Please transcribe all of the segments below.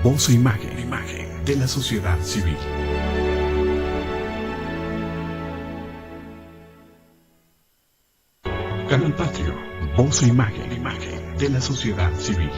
Voz e imagen de la sociedad civil. Canal Patrio, voz e imagen de la sociedad civil.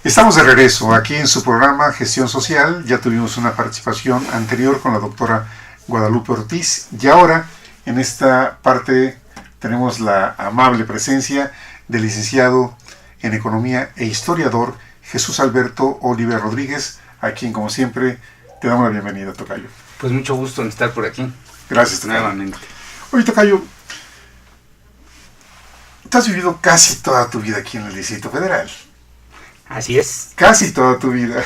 Estamos de regreso aquí en su programa Gestión Social. Ya tuvimos una participación anterior con la doctora Guadalupe Ortiz y ahora en esta parte tenemos la amable presencia del licenciado en Economía e historiador Jesús Alberto Oliver Rodríguez, a quien como siempre te damos la bienvenida, tocayo. Pues mucho gusto en estar por aquí. Gracias, tocayo. Nuevamente. Oye, tocayo, tú has vivido casi toda tu vida aquí en el Distrito Federal. Así es. Casi toda tu vida.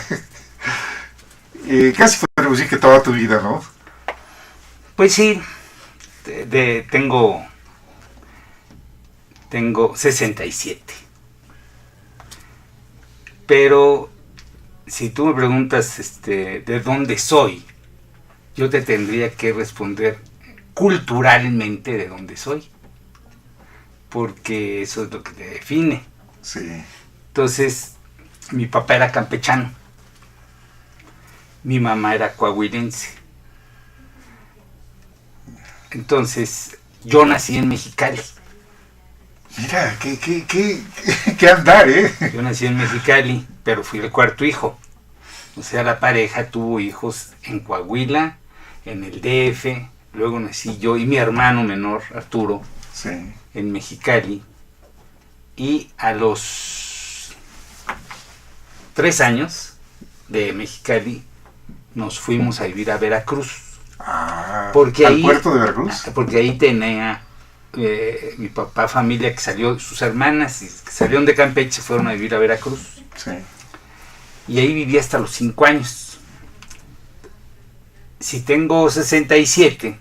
Casi podemos decir que toda tu vida, ¿no? Pues sí, tengo 67. Pero si tú me preguntas de dónde soy, yo te tendría que responder culturalmente de dónde soy. Porque eso es lo que te define. Sí. Entonces, mi papá era campechano, mi mamá era coahuilense. Entonces, yo nací en Mexicali. Mira, qué andar, ¿eh? Yo nací en Mexicali, pero fui el cuarto hijo. O sea, la pareja tuvo hijos en Coahuila, en el DF, luego nací yo y mi hermano menor, Arturo, sí, en Mexicali. Y a los 3 años de Mexicali nos fuimos a vivir a Veracruz. ¿Al puerto de Veracruz? Porque ahí tenía mi papá familia que salió, sus hermanas que salieron de Campeche fueron a vivir a Veracruz. Sí. Y ahí viví hasta los 5 años. Si tengo 67,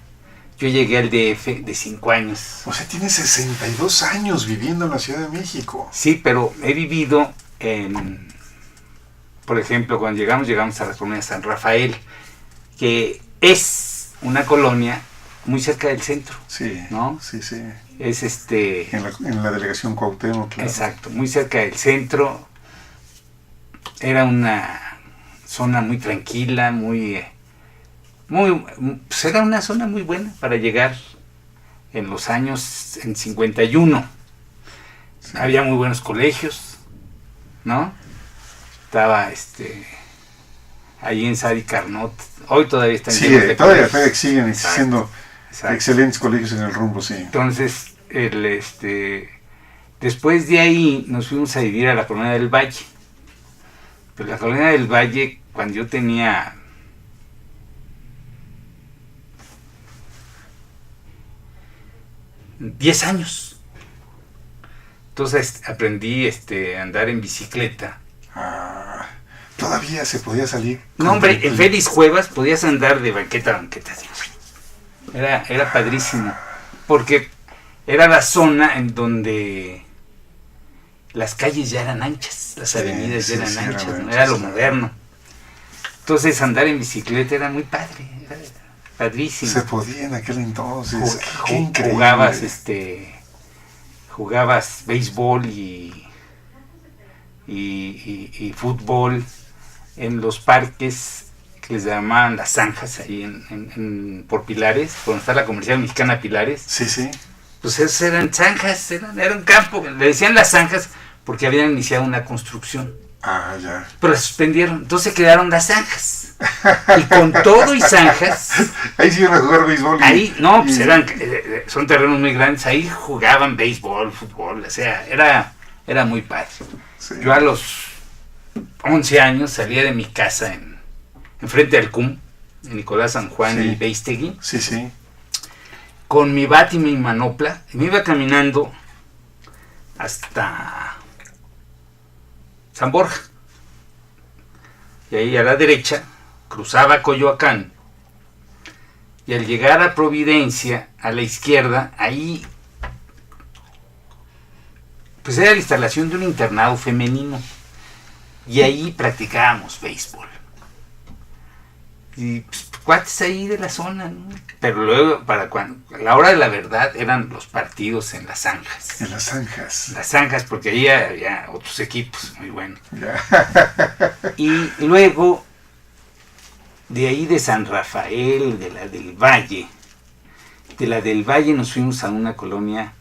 yo llegué al DF de 5 años. O sea, tienes 62 años viviendo en la Ciudad de México. Sí, pero he vivido por ejemplo, cuando llegamos a la colonia San Rafael, que es una colonia muy cerca del centro. Sí, ¿no? Sí. Es en la delegación Cuauhtémoc, claro. Exacto, muy cerca del centro. Era una zona muy tranquila, pues era una zona muy buena para llegar en 51. Sí. Había muy buenos colegios, ¿no? Estaba ahí en Sadi Carnot. Hoy todavía están llenos de todavía colegios. siguen existiendo excelentes colegios en el rumbo, sí. Entonces, después de ahí nos fuimos a vivir a la Colonia del Valle. Pero la Colonia del Valle, cuando yo tenía 10 años. Entonces aprendí a andar en bicicleta. Todavía se podía salir. No, hombre, en Félix Cuevas podías andar de banqueta a banqueta. Era padrísimo. Porque era la zona en donde las calles ya eran anchas, las avenidas ya eran anchas, ¿no? Era lo moderno. Entonces andar en bicicleta era muy padre, era padrísimo. Se podía en aquel entonces. Jugabas béisbol y fútbol en los parques que les llamaban las zanjas ahí por Pilares, por donde está la Comercial Mexicana Pilares. Sí. Pues esas eran zanjas, era un campo, le decían las zanjas porque habían iniciado una construcción. Ya. Pero la suspendieron, entonces quedaron las zanjas. Y con todo y zanjas. Ahí sí iban a jugar béisbol. Son terrenos muy grandes, ahí jugaban béisbol, fútbol, o sea, era muy padre. Sí. Yo a los 11 años salía de mi casa enfrente del CUM, en Nicolás San Juan y Beistegui. Sí. Con mi bat y mi manopla, y me iba caminando hasta San Borja. Y ahí a la derecha cruzaba Coyoacán. Y al llegar a Providencia, a la izquierda, ahí pues era la instalación de un internado femenino. Y ahí practicábamos béisbol. Y pues, cuates ahí de la zona, ¿no? Pero luego, a la hora de la verdad, eran los partidos en las zanjas. En las zanjas. Las zanjas, porque ahí había otros equipos muy buenos. Ya. Y luego, de ahí de San Rafael, de la del Valle nos fuimos a una colonia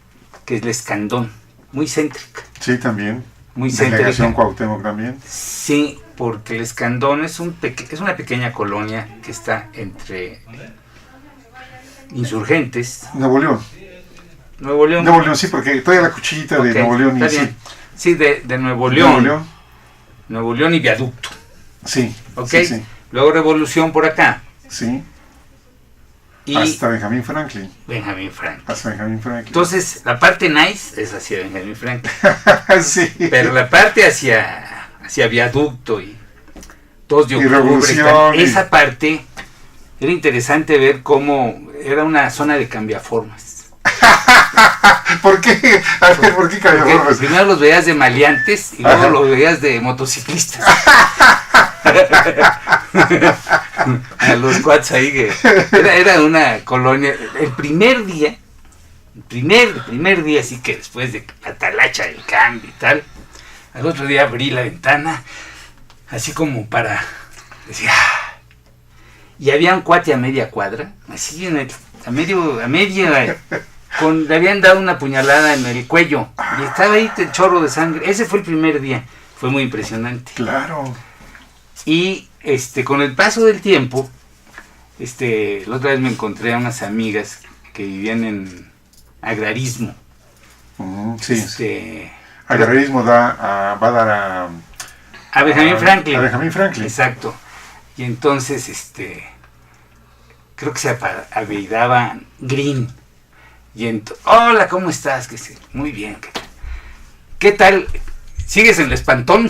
que es La Escandón, muy céntrica. Sí, también. Muy Delegación céntrica. Cuauhtémoc también. Sí, porque El Escandón es una pequeña colonia que está entre Insurgentes, Nuevo León. Nuevo León. Nuevo León, sí, porque trae la cuchillita de Ok, Nuevo León y está sí. bien. Sí, de Nuevo León. Nuevo León. Nuevo León y Viaducto. Sí. ¿Ok? Sí, sí. Luego Revolución por acá. Sí. Y Hasta Benjamín Franklin. Benjamín Franklin. Hasta Benjamín Franklin. Entonces, la parte nice es hacia Benjamín Franklin. Sí. Pero la parte hacia Viaducto y 2 de Y octubre, Revolución, y- esa parte era interesante ver cómo era una zona de cambiaformas. ¿Por qué? A ver, ¿por qué Porque cambiaformas? primero los veías de maleantes y luego Ajá. los veías de motociclistas. A los cuates ahí que era una colonia. El primer día, así que después de la talacha del cambio y tal, al otro día abrí la ventana, así como para decir, "Ah". Y había un cuate a media cuadra, así a media, le habían dado una puñalada en el cuello y estaba ahí el chorro de sangre. Ese fue el primer día, fue muy impresionante. Claro. Y con el paso del tiempo, la otra vez me encontré a unas amigas que vivían en agrarismo. Sí. Agrarismo va a dar A Benjamín Franklin. A Benjamín Franklin. Exacto. Y entonces, creo que se apellidaba Green. Y hola, ¿cómo estás? Muy bien. ¿Qué tal? ¿Sigues en el espantón?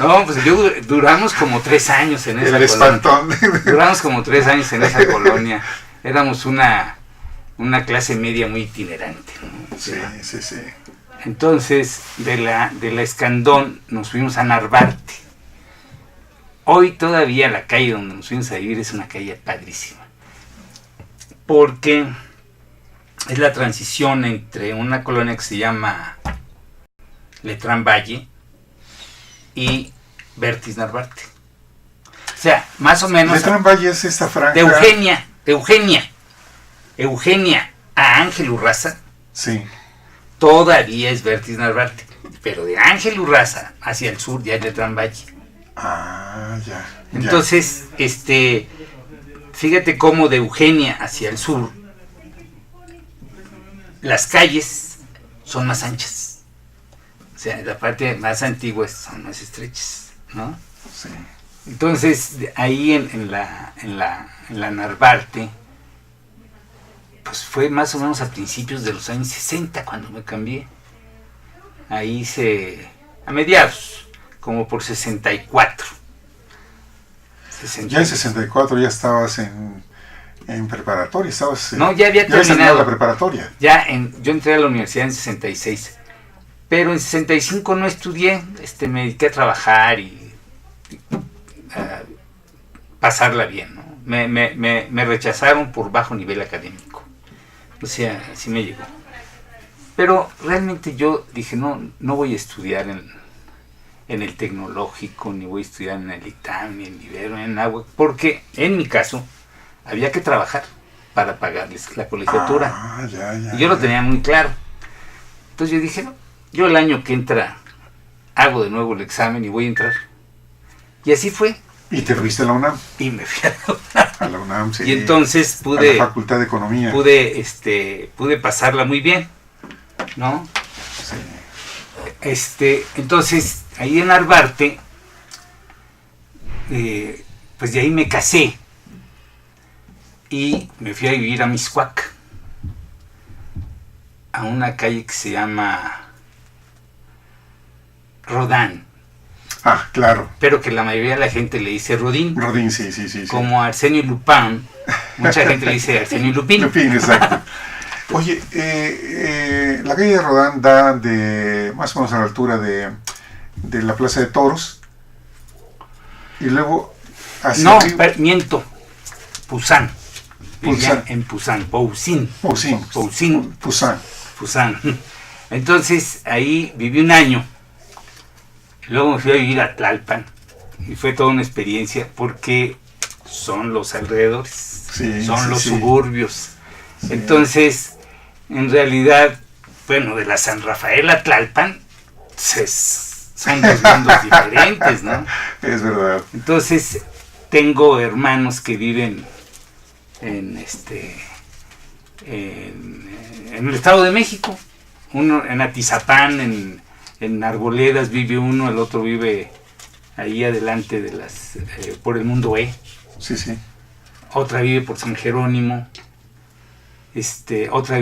No, pues duramos como 3 años en esa El colonia. espantón. Duramos como 3 años en esa colonia. Éramos una clase media muy itinerante, ¿no? Sí. Entonces, de la Escandón nos fuimos a Narvarte. Hoy todavía la calle donde nos fuimos a vivir es una calle padrísima. Porque es la transición entre una colonia que se llama Letrán Valle y Vertis Narvarte. O sea, más o menos Letrán Valle es esta franja. de Eugenia a Ángel Urraza. Sí. Todavía es Vertis Narvarte, pero de Ángel Urraza hacia el sur ya es Letrán Valle. Ah, ya. Entonces, fíjate cómo de Eugenia hacia el sur las calles son más anchas. O sea, la parte más antigua son más estrechas, ¿no? Sí. Entonces, ahí en la Narvarte, pues fue más o menos a principios de los años 60 cuando me cambié. Ahí a mediados, como por 64. Ya en 64 ya estabas en preparatoria, estabas... No, ya había terminado terminado la preparatoria. Yo entré a la universidad en 66, pero en 65 no estudié, me dediqué a trabajar y a pasarla bien, ¿no? Me rechazaron por bajo nivel académico, o sea, así me llegó. Pero realmente yo dije, no voy a estudiar en el tecnológico, ni voy a estudiar en el ITAM, ni en Ibero, ni en Agua, porque en mi caso había que trabajar para pagarles la colegiatura. Y yo lo tenía muy claro. Entonces yo dije, no, yo el año que entra hago de nuevo el examen y voy a entrar. Y así fue. ¿Y te fuiste a la UNAM? Y me fui a la UNAM. A la UNAM, sí. Y entonces a la Facultad de Economía. Pude pasarla muy bien, ¿no? Sí. Entonces, ahí en Narvarte, pues de ahí me casé. Y me fui a vivir a Mixcoac, a una calle que se llama Rodán. Ah, claro. Pero que la mayoría de la gente le dice Rodín. Rodín, sí. Como Arsenio Lupin. Mucha gente le dice Arsenio Lupin. Lupin, exacto. Oye, la calle de Rodán da más o menos a la altura de de la Plaza de Toros, y luego hacia No, arriba. miento. Pusan. Vivía Pusan. en Pusan. Pousin. Pusan. Pusan. Entonces ahí viví un año. Luego me fui a vivir a Tlalpan. Y fue toda una experiencia porque son los alrededores. Sí, son sí, los sí. suburbios. Sí. Entonces, en realidad, bueno, de la San Rafael a Tlalpan, son dos mundos diferentes, ¿no? Es verdad. Entonces, tengo hermanos que viven en el Estado de México. Uno en Atizapán, en Arboledas vive uno, el otro vive ahí adelante de por el Mundo E. Sí, sí. Otra vive por San Jerónimo. Otra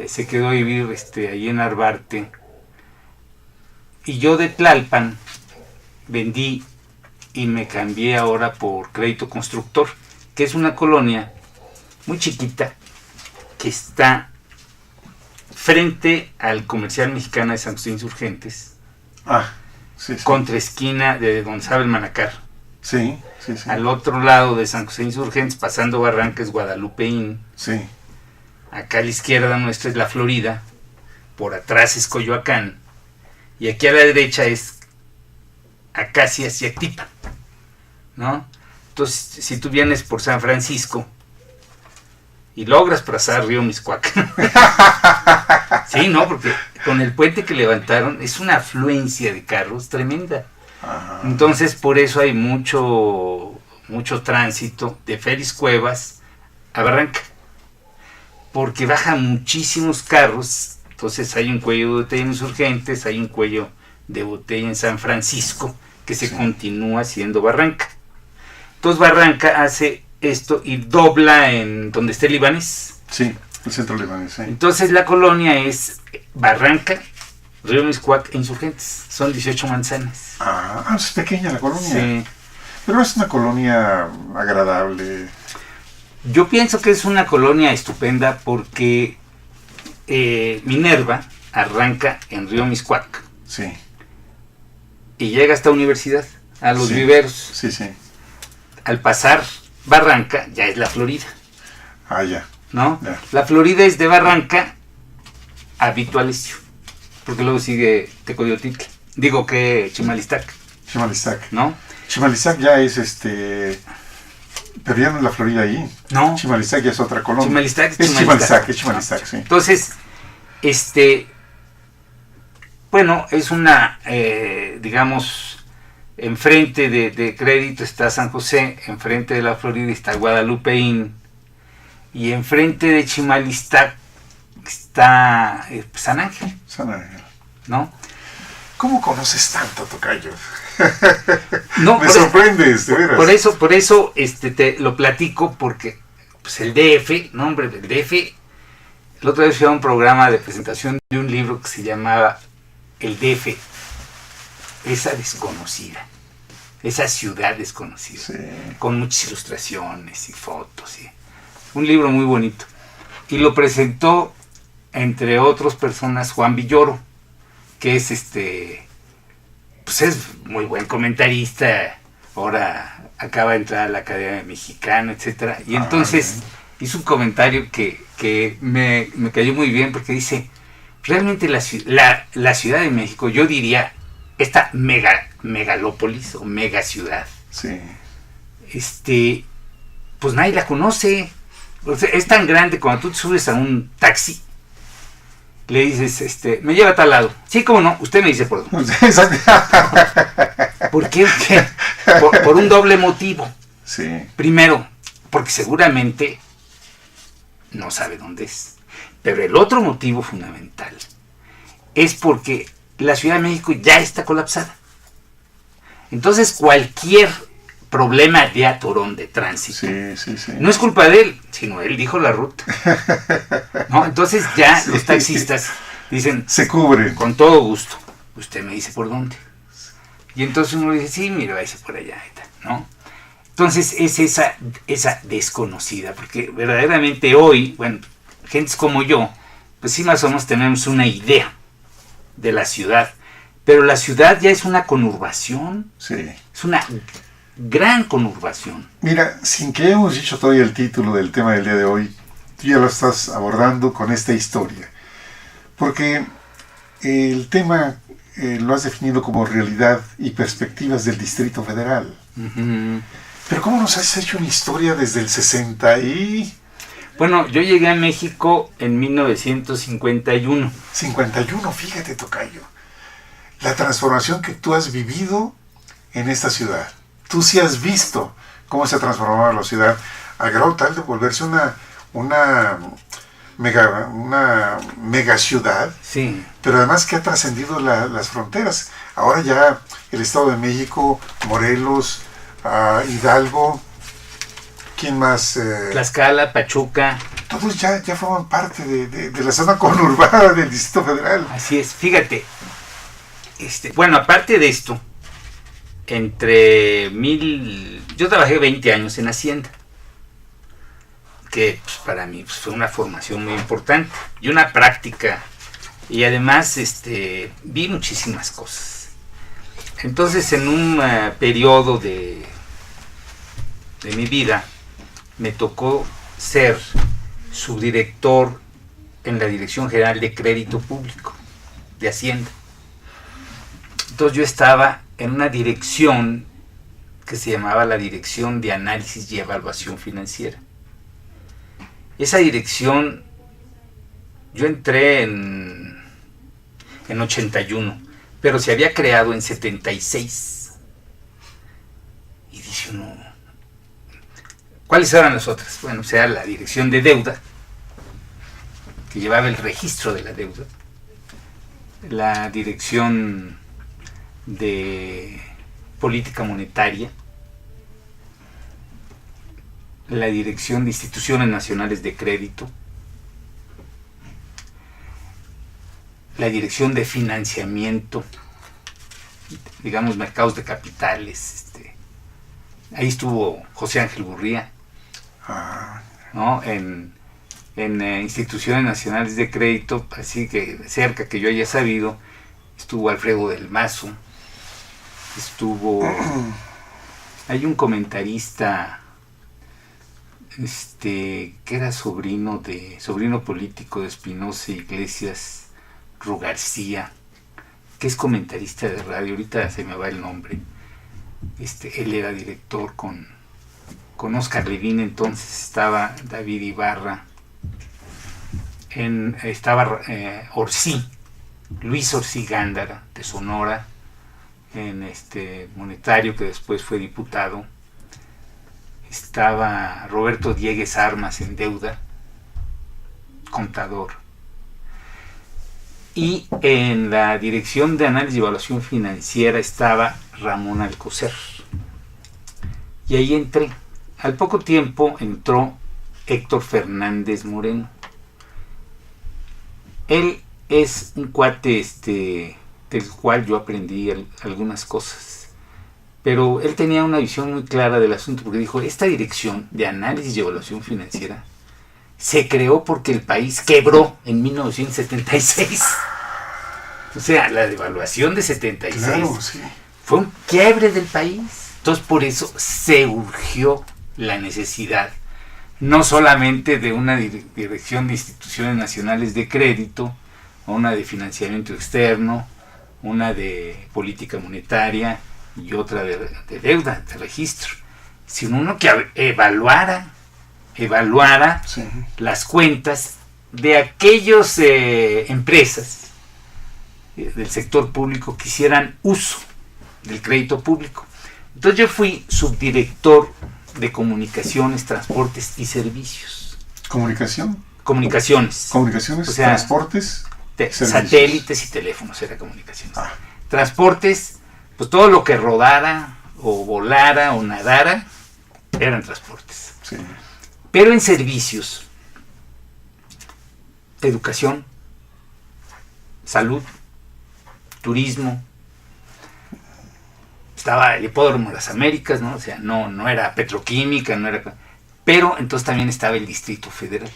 se quedó a vivir ahí en Arbarte. Y yo de Tlalpan vendí y me cambié ahora por Crédito Constructor, que es una colonia muy chiquita que está frente al Comercial Mexicana de San José Insurgentes, Sí, sí. contra esquina de Gonzalo el Manacar. Sí, sí, sí. Al otro lado de San José Insurgentes, pasando Barranca, es Guadalupeín. Sí. Acá a la izquierda nuestra es la Florida, por atrás es Coyoacán, y aquí a la derecha es Acacias y Actipa, ¿no? Entonces, si tú vienes por San Francisco y logras pasar Río Miscuac, sí, ¿no? Porque con el puente que levantaron es una afluencia de carros tremenda. Ajá. Entonces, por eso hay mucho tránsito de Félix Cuevas a Barranca, porque bajan muchísimos carros. Entonces hay un cuello de botella en Insurgentes, hay un cuello de botella en San Francisco, que se continúa haciendo Barranca. Entonces Barranca hace esto y dobla en donde está el Libanés. Sí, el centro libanés, sí. Entonces la colonia es Barranca, Río Miscuac e Insurgentes. Son 18 manzanas. Es pequeña la colonia. Sí. Pero es una colonia agradable. Yo pienso que es una colonia estupenda porque Minerva arranca en Río Miscuac Sí. y llega hasta Universidad, a los Sí. viveros. Sí, sí. Al pasar Barranca ya es la Florida, Ya. ¿no? Ya. La Florida es de Barranca a Vito Alessio, porque luego sigue Tecoyotitl, digo que Chimalistac, Chimalistac. ¿no? Chimalistac ya es pero ya no es la Florida ahí. No, Chimalistac ya es otra colonia. Chimalistac es Chimalistac, sí. Entonces, bueno, es una, digamos, enfrente de Crédito está San José, enfrente de la Florida está Guadalupeín, y enfrente de Chimalistac está San Ángel, San Ángel. ¿no? ¿Cómo conoces tanto, tocayo? No, Me sorprendes, de veras. Por eso te lo platico, porque pues el DF, no hombre, el DF, el otro día fui a un programa de presentación de un libro que se llamaba El DF, esa desconocida, esa ciudad desconocida, Sí. con muchas ilustraciones y fotos, y un libro muy bonito. Y lo presentó, entre otras personas, Juan Villoro, que es pues es muy buen comentarista, ahora acaba de entrar a la Academia Mexicana, etcétera. Y entonces hizo un comentario que me cayó muy bien, porque dice, realmente la Ciudad de México, yo diría, esta megalópolis o mega ciudad, Sí. pues nadie la conoce. O sea, es tan grande, cuando tú te subes a un taxi, le dices, me lleva a tal lado. Sí, cómo no, usted me dice por dónde. ¿Por qué? Por un doble motivo. Sí. Primero, porque seguramente no sabe dónde es. Pero el otro motivo fundamental es porque la Ciudad de México ya está colapsada. Entonces cualquier problema de atorón de tránsito Sí. no es culpa de él, sino él dijo la ruta, ¿no? Entonces ya los taxistas dicen, Se cubre. con todo gusto, usted me dice por dónde. Y entonces uno le dice, sí, mira, váyase por allá, ¿no? Entonces es esa desconocida, porque verdaderamente hoy, bueno, gentes como yo, pues sí más o menos tenemos una idea de la ciudad, Pero la ciudad ya es una conurbación, Sí. es una gran conurbación. Mira, sin que hayamos dicho todavía el título del tema del día de hoy, tú ya lo estás abordando con esta historia. Porque el tema lo has definido como realidad y perspectivas del Distrito Federal. Uh-huh. Pero ¿cómo nos has hecho una historia desde el 60 y...? Bueno, yo llegué a México en 1951. 51, fíjate, tocayo. La transformación que tú has vivido en esta ciudad. Tú sí has visto cómo se ha transformado la ciudad al grado tal de volverse una mega ciudad, Sí. pero además que ha trascendido las fronteras. Ahora ya el Estado de México, Morelos, Hidalgo, ¿quién más? Tlaxcala, Pachuca. Todos ya forman parte de la zona conurbada del Distrito Federal. Así es, fíjate. Bueno, aparte de esto, yo trabajé 20 años en Hacienda, que pues, para mí pues, fue una formación muy importante y una práctica, y además vi muchísimas cosas. Entonces, en un periodo de mi vida, me tocó ser subdirector en la Dirección General de Crédito Público de Hacienda. Entonces yo estaba en una dirección que se llamaba la Dirección de Análisis y Evaluación Financiera. Esa dirección, yo entré en 81, pero se había creado en 76. Y dice uno, ¿cuáles eran las otras? Bueno, o sea, la Dirección de Deuda, que llevaba el registro de la deuda, la Dirección de Política Monetaria, la Dirección de Instituciones Nacionales de Crédito, la Dirección de Financiamiento, digamos, mercados de capitales. Ahí estuvo José Ángel Gurría, ¿no? En Instituciones Nacionales de Crédito, así que cerca que yo haya sabido, estuvo Alfredo del Mazo, hay un comentarista que era sobrino político de Espinosa Iglesias Rugarcía, que es comentarista de radio, ahorita se me va el nombre. Él era director con Oscar Levine, entonces estaba David Ibarra, estaba Luis Orsi Gándara de Sonora, en Monetario, que después fue diputado. Estaba Roberto Diegues Armas en Deuda, contador. Y en la Dirección de Análisis y Evaluación Financiera estaba Ramón Alcocer. Y ahí entré. Al poco tiempo entró Héctor Fernández Moreno. Él es un cuate del cual yo aprendí algunas cosas. Pero él tenía una visión muy clara del asunto, porque dijo, esta Dirección de Análisis y Evaluación Financiera se creó porque el país quebró en 1976. O sea, la devaluación de 76 Claro, sí. fue un quiebre del país. Entonces, por eso se urgió la necesidad, no solamente de una Dirección de Instituciones Nacionales de Crédito, una de Financiamiento Externo, una de Política Monetaria y otra de Deuda, de Registro, sino uno que evaluara Sí. las cuentas de aquellas empresas del sector público que hicieran uso del crédito público. Entonces yo fui subdirector de Comunicaciones, Transportes y Servicios. Comunicaciones, O sea, transportes, servicios. Satélites y teléfonos era comunicaciones. Ah. Transportes, pues todo lo que rodara o volara o nadara eran transportes. Sí. Pero en servicios, educación, salud, turismo, estaba el Hipódromo de las Américas, ¿no? O sea, no era petroquímica, no era... Pero entonces también estaba el Distrito Federal.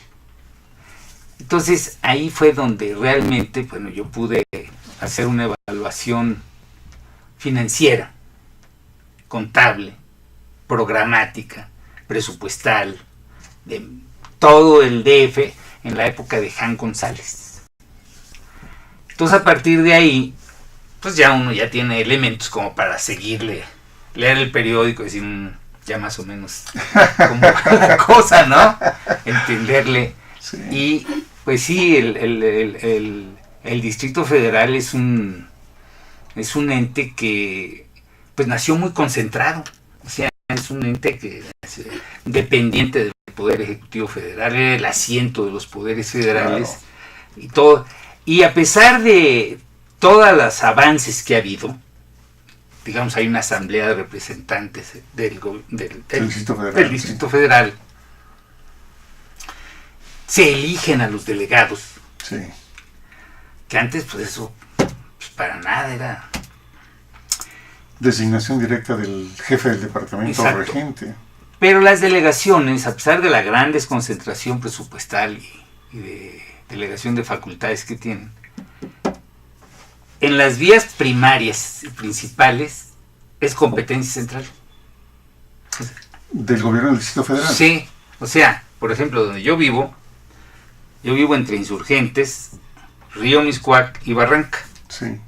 Entonces ahí fue donde realmente, bueno, yo pude hacer una evaluación financiera, contable, programática, presupuestal, de todo el DF en la época de Jan González. Entonces, a partir de ahí, pues ya uno ya tiene elementos como para seguirle, leer el periódico y decir, ya más o menos cómo va la cosa, ¿no? Entenderle. Sí. Y pues sí, el Distrito Federal es un ente que pues nació muy concentrado. O sea, es un ente que es dependiente del Poder Ejecutivo Federal, era el asiento de los poderes federales, Claro. y todo. Y a pesar de todos los avances que ha habido, digamos, hay una asamblea de representantes del Distrito Federal, se eligen a los delegados, Sí. que antes pues eso pues, para nada era. Designación directa del jefe del departamento o Exacto. regente. Pero las delegaciones, a pesar de la gran desconcentración presupuestal y de delegación de facultades que tienen, en las vías primarias y principales es competencia central. Del gobierno del Distrito Federal. Sí, o sea, por ejemplo, donde yo vivo entre Insurgentes, Río Miscuac y Barranca. Sí.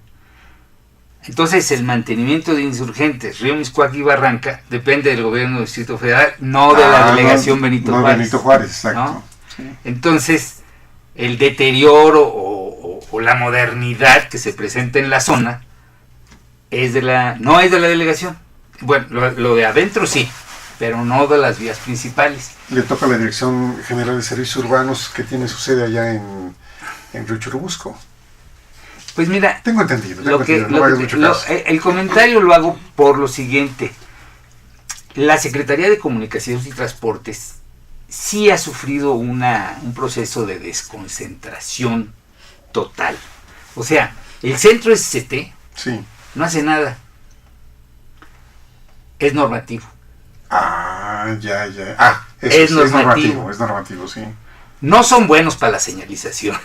Entonces, el mantenimiento de Insurgentes, Río Miscuac y Barranca depende del gobierno del Distrito Federal, no de la delegación Benito Juárez. Benito Juárez, exacto. ¿No? Sí. Entonces, el deterioro o la modernidad que se presenta en la zona no es de la delegación. Bueno, lo de adentro sí, pero no de las vías principales. Le toca a la Dirección General de Servicios Urbanos, que tiene su sede allá en Río Churubusco. Pues mira, Tengo entendido. El comentario lo hago por lo siguiente. La Secretaría de Comunicaciones y Transportes sí ha sufrido un proceso de desconcentración total. O sea, el centro SCT Sí. no hace nada. Es normativo. Ya. Es normativo. Es normativo, sí. No son buenos para la señalización.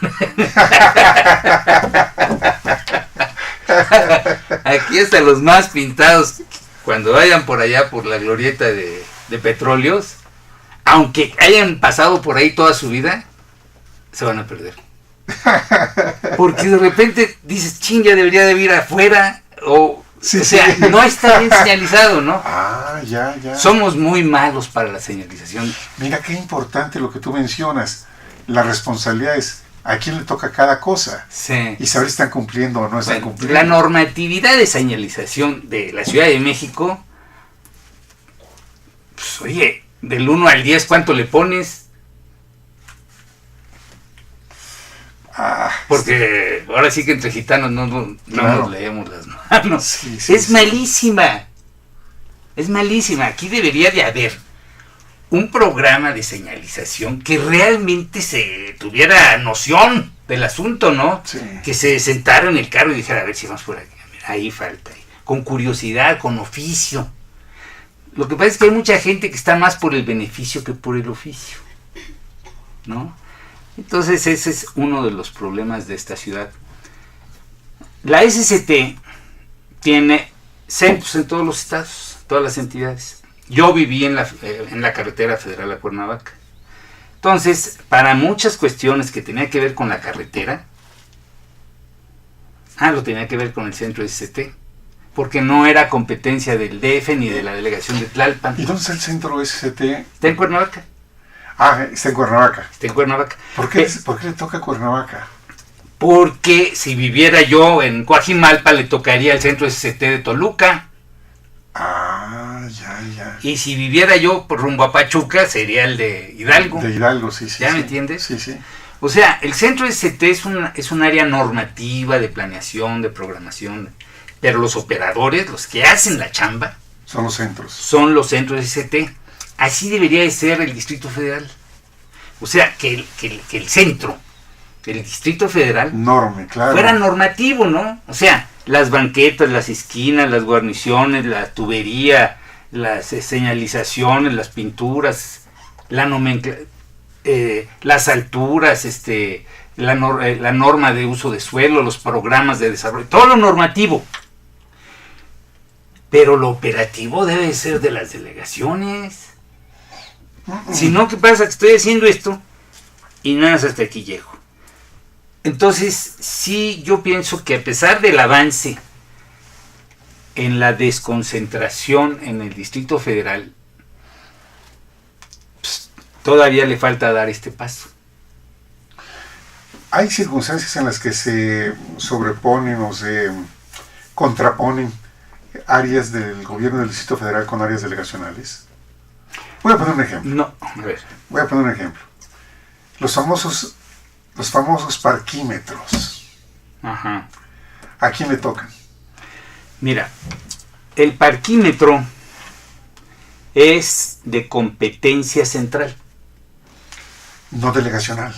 Aquí hasta los más pintados, cuando vayan por allá por la glorieta de Petróleos, aunque hayan pasado por ahí toda su vida, se van a perder. Porque de repente dices, ching, ya debería de ir afuera, o sea, no está bien señalizado, ¿no? Ya. Somos muy malos para la señalización. Mira qué importante lo que tú mencionas. La responsabilidad es a quién le toca cada cosa. Sí. Y saber si están cumpliendo o no están cumpliendo. La normatividad de señalización de la Ciudad de México, pues, oye, del 1 al 10, ¿cuánto le pones? Porque ahora sí que entre gitanos no Claro. nos leemos las manos. Sí, Es malísima. Es malísima. Aquí debería de haber un programa de señalización que realmente se tuviera noción del asunto, ¿no? Sí. Que se sentara en el carro y dijera, a ver si vamos por aquí. Mira, ahí falta. Con curiosidad, con oficio. Lo que pasa es que hay mucha gente que está más por el beneficio que por el oficio, ¿no? Entonces ese es uno de los problemas de esta ciudad. La SCT tiene centros en todos los estados, todas las entidades. Yo viví en la carretera federal a Cuernavaca. Entonces, para muchas cuestiones que tenía que ver con la carretera, lo tenía que ver con el centro SCT, porque no era competencia del DF ni de la delegación de Tlalpan. ¿Y dónde está el centro SCT? Está en Cuernavaca. Está en Cuernavaca. Está en Cuernavaca. ¿Por qué le toca Cuernavaca? Porque si viviera yo en Coajimalpa, le tocaría el centro SCT de Toluca. Ya. Y si viviera yo por rumbo a Pachuca, sería el de Hidalgo. De Hidalgo, sí. ¿Ya me entiendes? Sí. O sea, el centro SCT es un área normativa de planeación, de programación. Pero los operadores, los que hacen la chamba, Son los centros. son los centros SCT. Así debería de ser el Distrito Federal. O sea, que el centro, el Distrito Federal, Claro. fuera normativo, ¿no? O sea, las banquetas, las esquinas, las guarniciones, la tubería, las señalizaciones, las pinturas, la nomenclatura, las alturas, la norma de uso de suelo, los programas de desarrollo, todo lo normativo. pero lo operativo debe ser de las delegaciones. Si no, ¿qué pasa? Que estoy haciendo esto y nada más hasta aquí llego. Entonces, sí, yo pienso que a pesar del avance en la desconcentración en el Distrito Federal, pues, todavía le falta dar este paso. Hay circunstancias en las que se sobreponen o se contraponen áreas del gobierno del Distrito Federal con áreas delegacionales. Voy a poner un ejemplo. No, a ver. Voy a poner un ejemplo. Los famosos parquímetros. Ajá. ¿A quién le tocan? Mira, el parquímetro es de competencia central, No delegacional.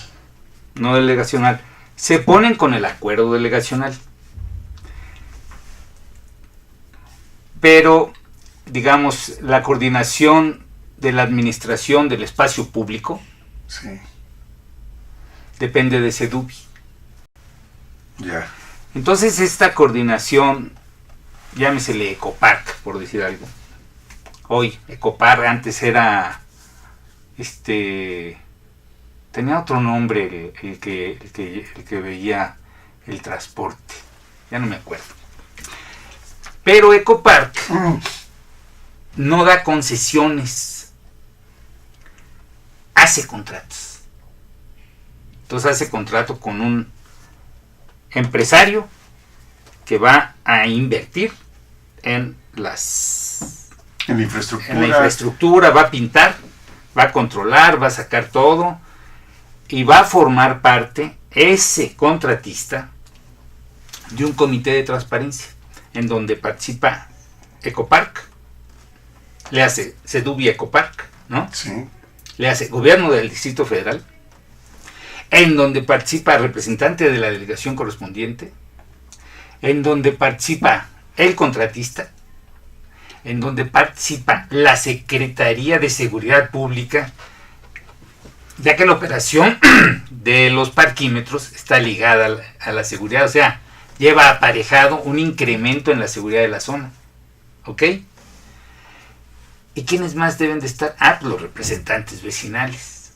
no delegacional. Se ponen con el acuerdo delegacional. Pero, digamos, la coordinación de la administración del espacio público Sí, depende de SEDUBI. ya. Entonces, esta coordinación, llámesele Ecopark, por decir algo. Hoy, Ecopark antes era, tenía otro nombre el que veía el transporte. Ya no me acuerdo. Pero Ecopark no da concesiones, hace contratos. Entonces hace contrato con un empresario que va a invertir en la infraestructura, va a pintar, va a controlar, va a sacar todo y va a formar parte, ese contratista, de un comité de transparencia en donde participa Ecopark, le hace SEDUBI Ecopark, ¿no? Sí. Le hace gobierno del Distrito Federal, en donde participa el representante de la delegación correspondiente, en donde participa el contratista, en donde participa la Secretaría de Seguridad Pública, ya que la operación de los parquímetros está ligada a la seguridad, o sea, lleva aparejado un incremento en la seguridad de la zona. ¿Ok? ¿Y quiénes más deben de estar? Los representantes vecinales.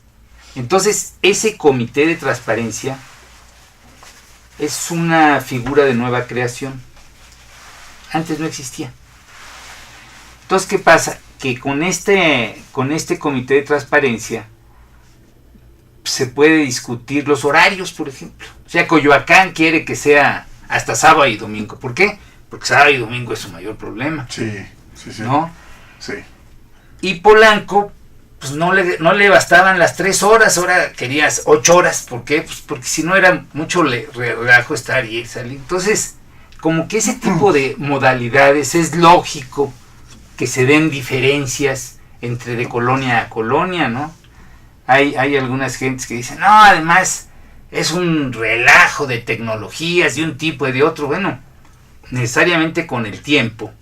Entonces, ese comité de transparencia es una figura de nueva creación. Antes no existía. Entonces, ¿qué pasa? Que con este comité de transparencia se puede discutir los horarios, por ejemplo. O sea, Coyoacán quiere que sea hasta sábado y domingo. ¿Por qué? Porque sábado y domingo es su mayor problema. Sí. ¿No? Sí. Y Polanco, pues no le bastaban las 3 horas, ahora querías 8 horas. ¿Por qué? Pues porque si no era mucho relajo estar y salir. Entonces, como que ese tipo de modalidades es lógico que se den diferencias entre de colonia a colonia, ¿no? Hay algunas gentes que dicen, no, además es un relajo de tecnologías de un tipo y de otro. Bueno, necesariamente con el tiempo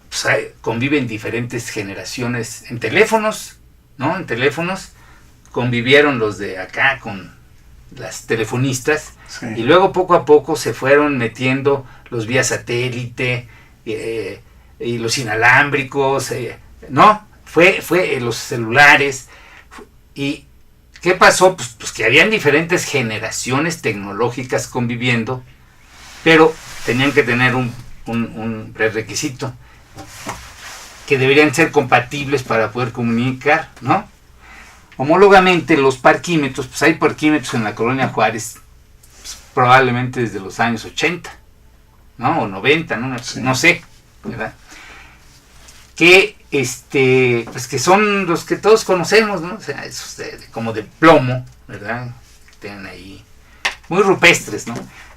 pues conviven diferentes generaciones en teléfonos, ¿no? En teléfonos convivieron los de acá con las telefonistas, Sí. y luego poco a poco se fueron metiendo los vía satélite y los inalámbricos, ¿no? Fue los celulares. ¿Y qué pasó? Pues que habían diferentes generaciones tecnológicas conviviendo, pero tenían que tener un prerequisito, que deberían ser compatibles para poder comunicar, ¿no? Homólogamente, los parquímetros, pues hay parquímetros en la colonia Juárez, pues, probablemente desde los años 80, ¿no? O 90, ¿no? Sí. No sé, ¿verdad? Que pues que son los que todos conocemos, ¿no? O sea, esos como de plomo, ¿verdad? Que tienen ahí muy rupestres, ¿no?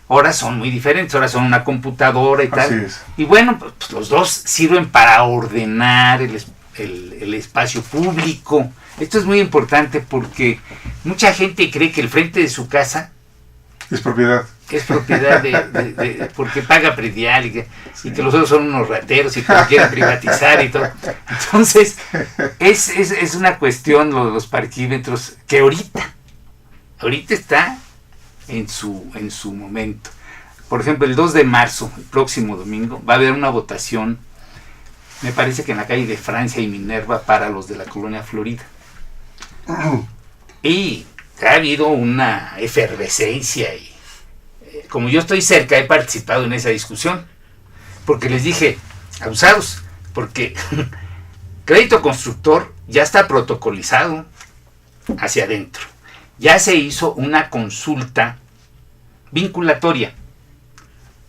Ahora son muy diferentes, ahora son una computadora y Así tal. es. Y bueno, pues los dos sirven para ordenar el espacio público. Esto es muy importante porque mucha gente cree que el frente de su casa Es propiedad. es propiedad porque paga predial y que los otros son unos rateros y que lo quieren privatizar y todo. Entonces, es una cuestión lo de los parquímetros que ahorita está en su momento. por ejemplo, el 2 de marzo, el próximo domingo, va a haber una votación, me parece que en la calle de Francia y Minerva, para los de la colonia Florida. Y ha habido una efervescencia y como yo estoy cerca, he participado en esa discusión, porque les dije, abusados, porque Crédito Constructor ya está protocolizado hacia adentro. Ya se hizo una consulta vinculatoria.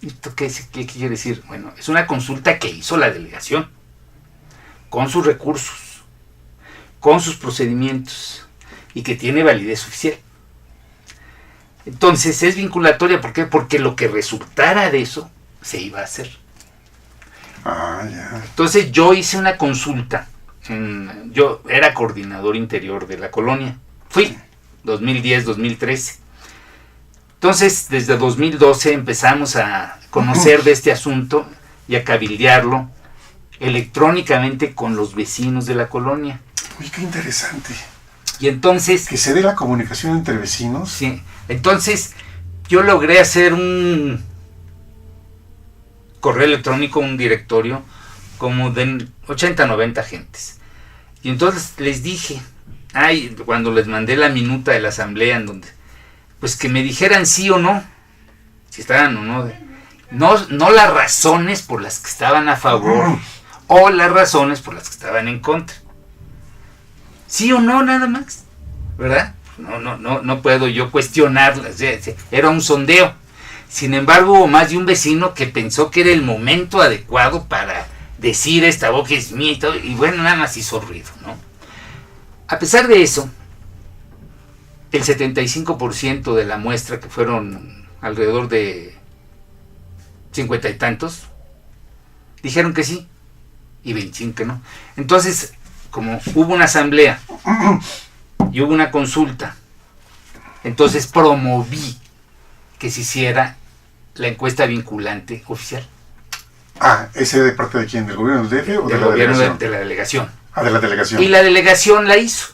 ¿Esto qué quiere decir? Bueno, es una consulta que hizo la delegación, con sus recursos, con sus procedimientos, y que tiene validez oficial. Entonces es vinculatoria, ¿por qué? Porque lo que resultara de eso se iba a hacer. Ya. Entonces yo hice una consulta, yo era coordinador interior de la colonia, fui 2010-2013. Entonces desde 2012 empezamos a conocer de este asunto y a cabildearlo electrónicamente con los vecinos de la colonia. Uy, qué interesante. Y entonces... Que se dé la comunicación entre vecinos. Sí, entonces yo logré hacer un correo electrónico, un directorio, como de 80, 90 gentes. Y entonces les dije, cuando les mandé la minuta de la asamblea, en donde, pues que me dijeran sí o no, si estaban o no, no las razones por las que estaban a favor, o las razones por las que estaban en contra. Sí o no, nada más, ¿verdad? No puedo yo cuestionarlas, era un sondeo. Sin embargo, hubo más de un vecino que pensó que era el momento adecuado para decir esta boca es mía y bueno, nada más hizo ruido, ¿no? A pesar de eso, el 75% de la muestra, que fueron alrededor de 50 y tantos, dijeron que sí, y 25 que no. Entonces, como hubo una asamblea y hubo una consulta, entonces promoví que se hiciera la encuesta vinculante oficial. ¿Ese de parte de quién? ¿Del gobierno del DF o de del la gobierno delegación? de la delegación. De la delegación. Y la delegación la hizo.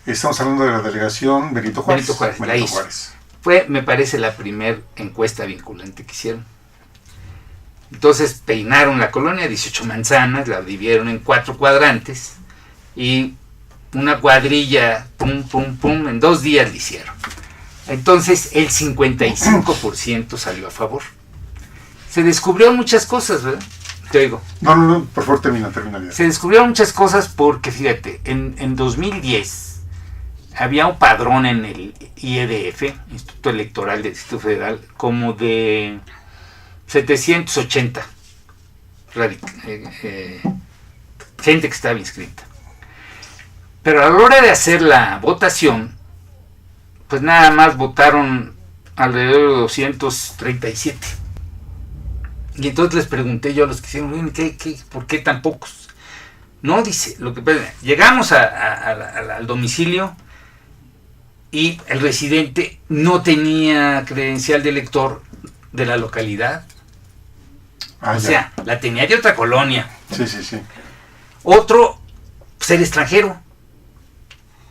Estamos hablando de la delegación Benito Juárez. La hizo. Fue, me parece, la primera encuesta vinculante que hicieron. Entonces peinaron la colonia, 18 manzanas, la dividieron en 4 cuadrantes y una cuadrilla, pum, pum, pum, en 2 días la hicieron. Entonces el 55% salió a favor. Se descubrieron muchas cosas, ¿verdad? Te oigo. No, por favor, termina. Se descubrieron muchas cosas porque, fíjate, en 2010 había un padrón en el IEDF, Instituto Electoral del Distrito Federal, como de 780 gente que estaba inscrita. Pero a la hora de hacer la votación, pues nada más votaron alrededor de 237. Y entonces les pregunté yo a los que hicieron, ¿por qué tan pocos? No, dice, lo que pasa, llegamos al domicilio y el residente no tenía credencial de elector de la localidad. O sea, la tenía de otra colonia. Sí. Otro, pues era extranjero.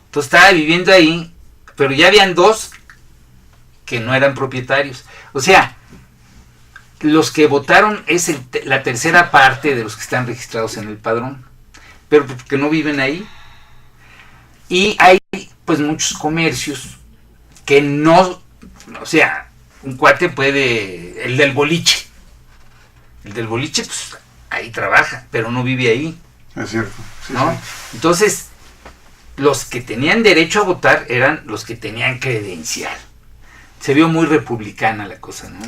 Entonces estaba viviendo ahí, pero ya habían 2 que no eran propietarios. O sea, los que votaron es la tercera parte de los que están registrados en el padrón, pero que no viven ahí. Y hay pues muchos comercios que no, o sea, un cuate puede, el del boliche, pues ahí trabaja, pero no vive ahí. Es cierto. Sí, ¿no? sí. Entonces, los que tenían derecho a votar eran los que tenían credencial. Se vio muy republicana la cosa, ¿no?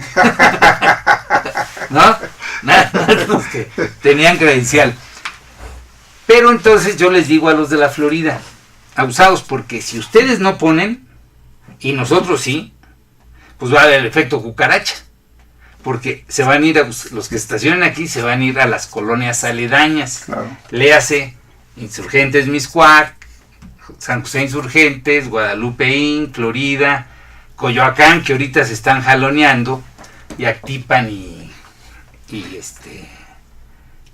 ¿No? Nada más los que tenían credencial. Pero entonces yo les digo a los de la Florida, abusados, porque si ustedes no ponen, y nosotros sí, pues va a haber el efecto cucaracha. Porque se van a ir, los que estacionen aquí se van a ir a las colonias aledañas. Claro. Léase Insurgentes Mixcoac, San José Insurgentes, Guadalupeín, Florida, Coyoacán, que ahorita se están jaloneando, y Actipan y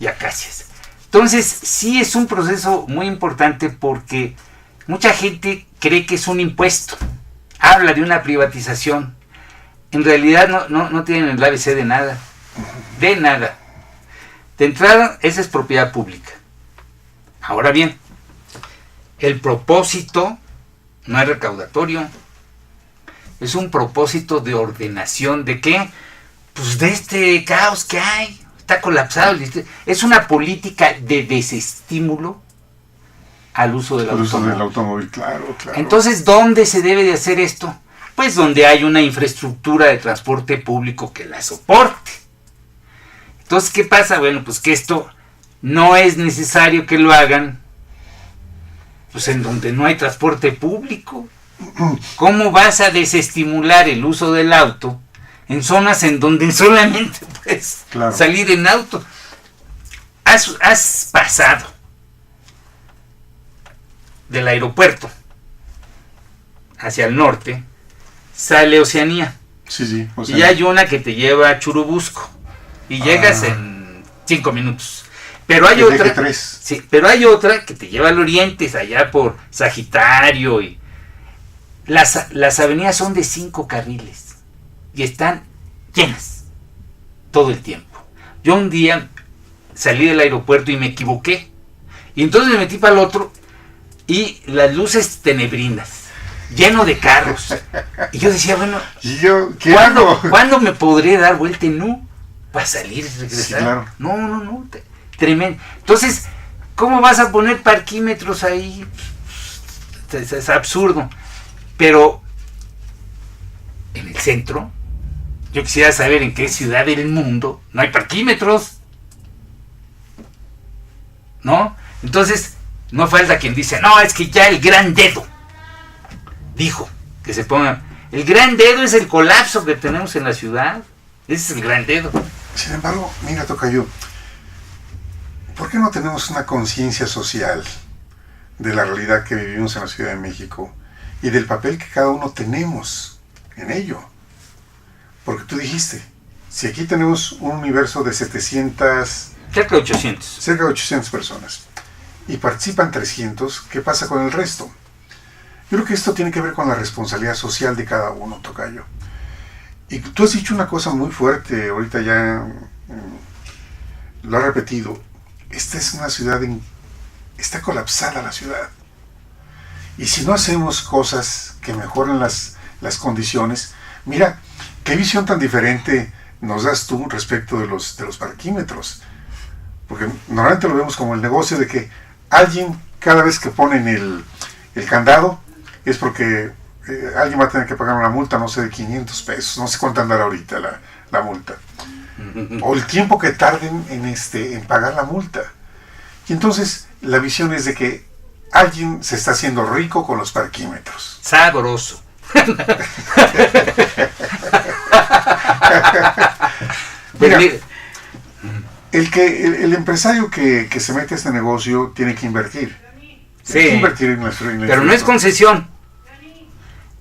Acacias. Entonces, sí es un proceso muy importante porque mucha gente cree que es un impuesto. Habla de una privatización. en realidad no tienen el ABC de nada. De nada. De entrada, esa es propiedad pública. Ahora bien, el propósito no es recaudatorio. Es un propósito de ordenación. ¿De qué? Pues de este caos que hay. Está colapsado. Es una política de desestímulo al uso del automóvil. Claro. Entonces, ¿dónde se debe de hacer esto? Pues donde hay una infraestructura de transporte público que la soporte. Entonces, ¿qué pasa? Bueno, pues que esto no es necesario que lo hagan pues en donde no hay transporte público. ¿Cómo vas a desestimular el uso del auto en zonas en donde solamente puedes salir en auto? Has pasado del aeropuerto hacia el norte, sale Oceanía. Sí, y hay una que te lleva a Churubusco y llegas en 5 minutos. Pero hay otra, sí, pero hay otra que te lleva al oriente, allá por Sagitario, y las avenidas son de 5 carriles y están llenas todo el tiempo. Yo un día salí del aeropuerto y me equivoqué, y entonces me metí para el otro y las luces tenebrinas, lleno de carros, y yo decía, bueno, ¿cuándo me podré dar vuelta en U para salir y regresar? Sí, claro. No, tremendo. Entonces, ¿cómo vas a poner parquímetros ahí? Es absurdo. Pero en el centro, yo quisiera saber en qué ciudad del mundo no hay parquímetros, ¿no? Entonces, no falta quien dice, no, es que ya el gran dedo dijo que se pongan. El gran dedo es el colapso que tenemos en la ciudad. Ese es el gran dedo. Sin embargo, mira, tocayo, ¿por qué no tenemos una conciencia social de la realidad que vivimos en la Ciudad de México y del papel que cada uno tenemos en ello? Porque tú dijiste, si aquí tenemos un universo de 700... Cerca de 800. Cerca de 800 personas. Y participan 300, ¿qué pasa con el resto? Yo creo que esto tiene que ver con la responsabilidad social de cada uno, tocayo. Y tú has dicho una cosa muy fuerte, ahorita ya lo has repetido. Esta es una ciudad, está colapsada la ciudad. Y si no hacemos cosas que mejoren las condiciones, mira, qué visión tan diferente nos das tú respecto de los parquímetros. Porque normalmente lo vemos como el negocio de que alguien, cada vez que ponen el candado, es porque alguien va a tener que pagar una multa, no sé, de 500 pesos, no sé cuánto andará ahorita la multa. O el tiempo que tarden en pagar la multa. Y entonces la visión es de que alguien se está haciendo rico con los parquímetros. Sabroso. Mira, el empresario que se mete a este negocio tiene que invertir. Sí, tiene que invertir en nuestro pero no es concesión,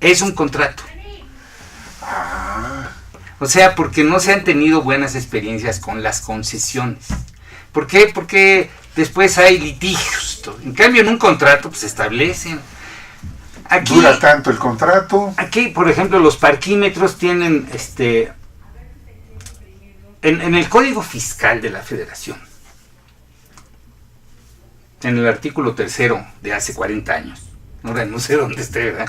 es un contrato. O sea, porque no se han tenido buenas experiencias con las concesiones. ¿Por qué? Porque después hay litigios. En cambio, en un contrato pues se establecen. Aquí, dura tanto el contrato. Aquí, por ejemplo, los parquímetros tienen en el Código Fiscal de la Federación, en el artículo 3 de hace 40 años, ahora no sé dónde esté, ¿verdad?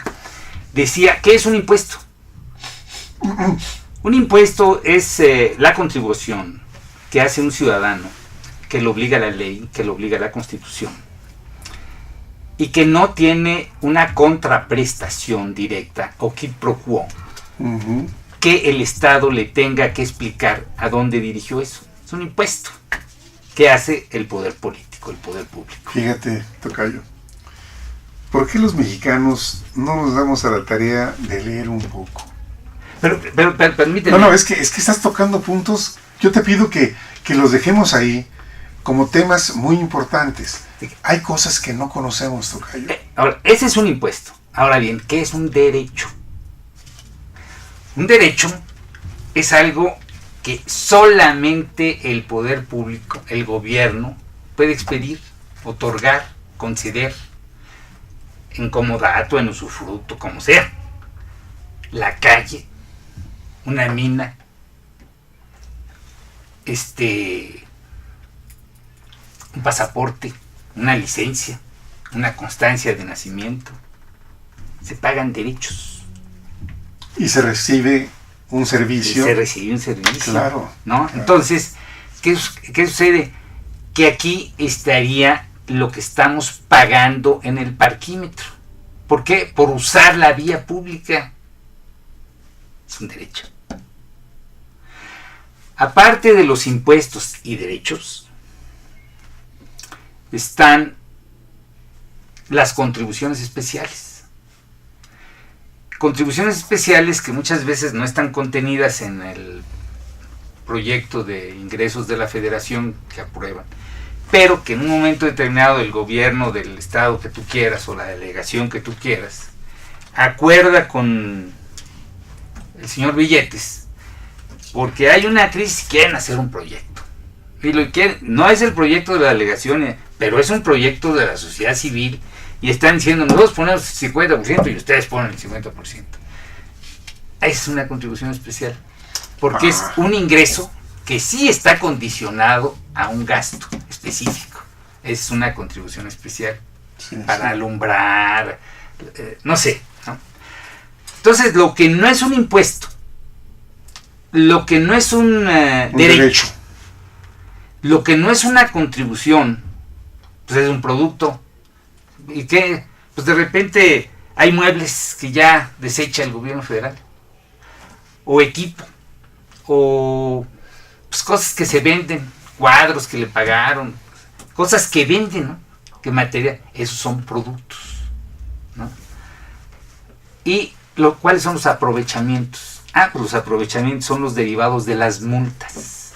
Decía, ¿qué es un impuesto? Un impuesto es la contribución que hace un ciudadano, que lo obliga la ley, que lo obliga la Constitución, y que no tiene una contraprestación directa o quid pro quo, que el Estado le tenga que explicar a dónde dirigió eso. Es un impuesto que hace el poder político, el poder público. Fíjate, tocayo, ¿por qué los mexicanos no nos damos a la tarea de leer un poco? Pero permíteme. No, es que estás tocando puntos. Yo te pido que los dejemos ahí como temas muy importantes. Hay cosas que no conocemos, tocayo. Ahora, ese es un impuesto. Ahora bien, ¿qué es un derecho? Un derecho es algo que solamente el poder público, el gobierno, puede expedir, otorgar, conceder, en comodato, en usufructo, como sea. La calle una mina, un pasaporte, una licencia, una constancia de nacimiento. Se pagan derechos. Y se recibe un servicio. Claro. ¿No? Claro. Entonces, ¿qué sucede? Que aquí estaría lo que estamos pagando en el parquímetro. ¿Por qué? Por usar la vía pública. Es un derecho. Aparte de los impuestos y derechos, están las contribuciones especiales. Contribuciones especiales que muchas veces no están contenidas en el proyecto de ingresos de la Federación que aprueban, pero que en un momento determinado el gobierno del estado que tú quieras o la delegación que tú quieras acuerda con el señor Billetes, porque hay una crisis y quieren hacer un proyecto. Y lo que no es el proyecto de la delegación, pero es un proyecto de la sociedad civil, y están diciendo, nosotros ponemos el 50% y ustedes ponen el 50%. Es una contribución especial, porque es un ingreso que sí está condicionado a un gasto específico. Es una contribución especial para alumbrar, no sé, ¿no? Entonces, lo que no es un impuesto, lo que no es un derecho, lo que no es una contribución, pues es un producto. Y que, pues de repente hay muebles que ya desecha el gobierno federal, o equipo, o pues cosas que se venden, cuadros que le pagaron, cosas que venden, ¿no? Que material, esos son productos, ¿no? Y ¿cuáles son los aprovechamientos? Pues los aprovechamientos son los derivados de las multas.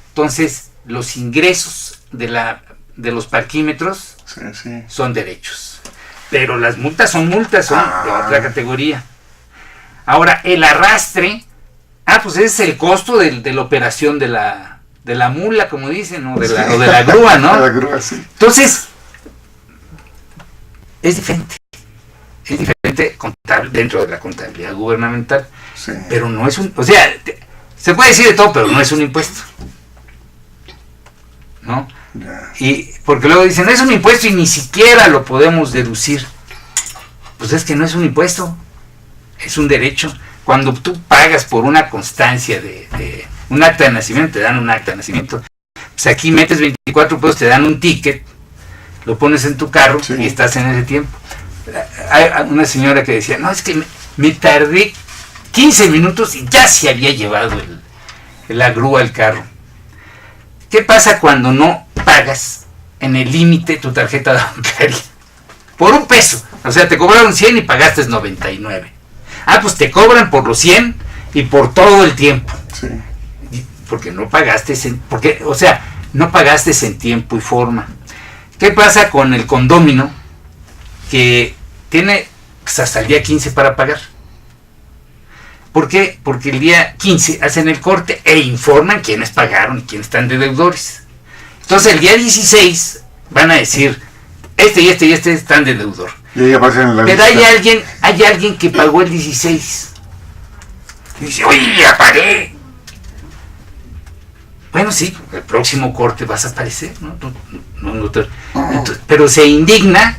Entonces, los ingresos de los parquímetros son derechos. Pero las multas son de otra categoría. Ahora, el arrastre, pues ese es el costo de la operación de la mula, como dicen, o de la grúa, ¿no? La grúa, sí. Entonces, es diferente. Es diferente dentro de la contabilidad gubernamental. Sí. Pero no es o sea, se puede decir de todo, pero no es un impuesto, ¿no? Y porque luego dicen, es un impuesto y ni siquiera lo podemos deducir. Pues es que no es un impuesto, es un derecho. Cuando tú pagas por una constancia de un acta de nacimiento, te dan un acta de nacimiento. Pues aquí metes 24 pesos, te dan un ticket, lo pones en tu carro y estás en ese tiempo. Hay una señora que decía, no, es que me tardé 15 minutos y ya se había llevado la grúa al carro. ¿Qué pasa cuando no pagas en el límite tu tarjeta bancaria? Por un peso. O sea, te cobraron 100 y pagaste 99. Pues te cobran por los 100 y por todo el tiempo. Sí. Porque no pagaste no pagaste en tiempo y forma. ¿Qué pasa con el condómino? Que tiene hasta el día 15 para pagar. ¿Por qué? Porque el día 15 hacen el corte e informan quiénes pagaron y quiénes están de deudores. Entonces el día 16 van a decir, este y este y este están de deudor. Y ahí aparecen en la Pero lista. hay alguien que pagó el 16. Y dice, oye, ya pagué. Bueno, sí, el próximo corte vas a aparecer, ¿no? Entonces, pero se indigna